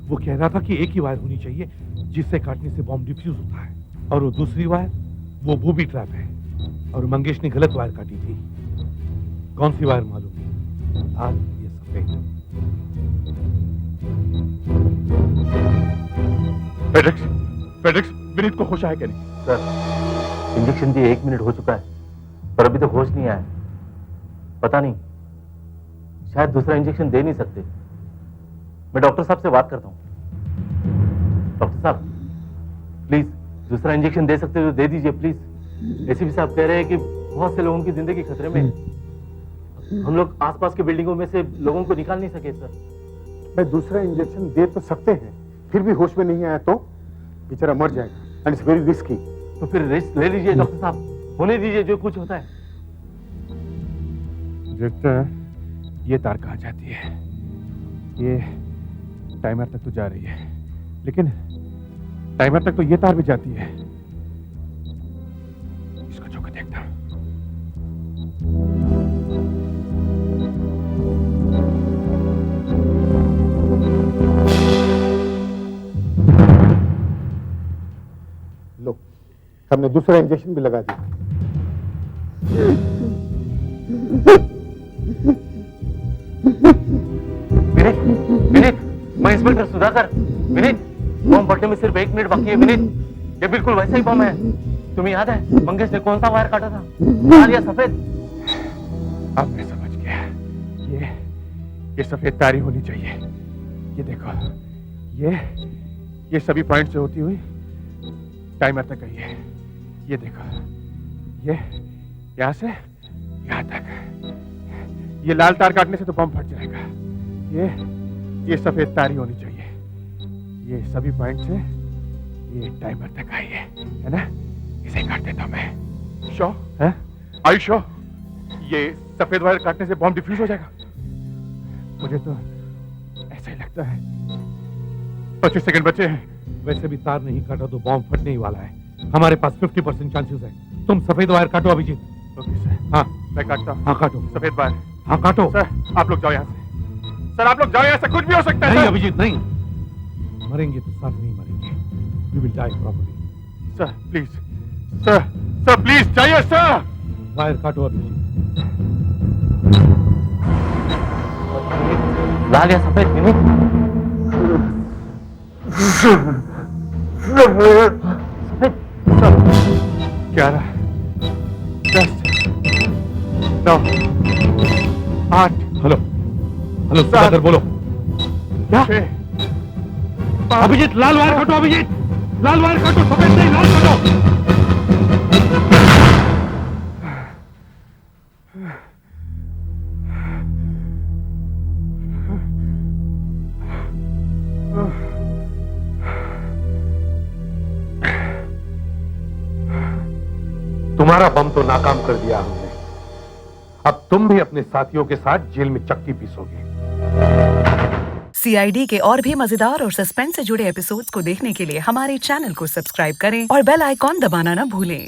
वो कह रहा था कि एक ही वायर होनी चाहिए जिससे काटने से बॉम्ब डिफ्यूज होता है, और वो दूसरी वायर वो बूबी ट्रैप है, और मंगेश ने गलत वायर काटी थी। कौन सी वायर मालूम नहीं, लाल या सफेद? फेडेरिक्स, विनीत को होश आया क्या नहीं? सर इंजेक्शन दिए 1 मिनट हो चुका है, पर अभी तक होश नहीं आया। पता नहीं, शायद दूसरा इंजेक्शन दे नहीं सकते। मैं डॉक्टर साहब से बात करता हूँ। डॉक्टर साहब प्लीज दूसरा इंजेक्शन दे सकते हो तो दे दीजिए प्लीज। एसीपी साहब कह रहे हैं कि बहुत से लोगों की जिंदगी खतरे में है। हम लोग आसपास के बिल्डिंगों में से लोगों को निकाल नहीं सके सर। भाई दूसरा इंजेक्शन दे तो सकते हैं, फिर भी होश में नहीं आया तो बेचारा मर जाएगा, एंड इट्स वेरी रिस्की। तो फिर रिस्क ले लीजिए डॉक्टर साहब, होने दीजिए जो कुछ होता है। देखते हैं ये तार कहाँ जाती है। ये टाइमर तक तो जा रही है, लेकिन टाइमर तक तो ये तार भी जाती है। इसको छू के देखता हूं। लो, हमने दूसरा इंजेक्शन भी लगा दिया। विनीत, मैं इंस्पेक्टर सुधाकर। विनीत, बम फटने में सिर्फ 1 मिनट बाकी है। विनीत, ये बिल्कुल वैसा ही बम है। तुम्हें याद है मंगेश ने कौन सा वायर काटा था, लाल या सफेद? अब मैं समझ गया, ये सफेद तार ही होनी चाहिए। ये देखो, ये सभी पॉइंट से होती हुई टाइमर तक गई है। ये देखो, ये यहां से यहां तक। ये लाल तार काटने से तो बम फट जाएगा। ये सफेद तार ही होनी चाहिए। ये सभी पॉइंट से ये टाइमर तक आई है ना? इसे काट देता हूं मैं। श्योर है? I sure? ये सफेद वायर काटने से बॉम्ब डिफ्यूज हो जाएगा? मुझे तो ऐसा ही लगता है। 25 सेकंड बचे हैं। वैसे भी तार नहीं काटा तो बॉम्ब फटने ही वाला है। हमारे पास 50% चांसेस है। तुम सफेद वायर काटो अभिजीत। Okay sir. हाँ मैं काटता हूँ। हाँ काटो सफेद वायर। हाँ काटो। सर आप लोग जाओ यहाँ से। सर आप लोग जाओ यहाँ से, कुछ भी हो सकता है। नहीं अभिजीत नहीं, मरेंगे तो साथ नहीं मरेंगे। We will die properly. Sir please, sir please जाइए सर। वायर काटो अभिजीत। लाल या सफेद? विनीत, सफेद। 11, 10, 9, 8। हेलो सुधाकर बोलो। क्या? अभिजीत लाल वायर काटो। अभिजीत लाल वायर काटो, सफेद नहीं, लाल काटो। तुम्हारा बम तो नाकाम कर दिया हमने, अब तुम भी अपने साथियों के साथ जेल में चक्की पीसोगे। CID के और भी मजेदार और सस्पेंस से जुड़े एपिसोड्स को देखने के लिए हमारे चैनल को सब्सक्राइब करें और बेल आइकॉन दबाना न भूलें।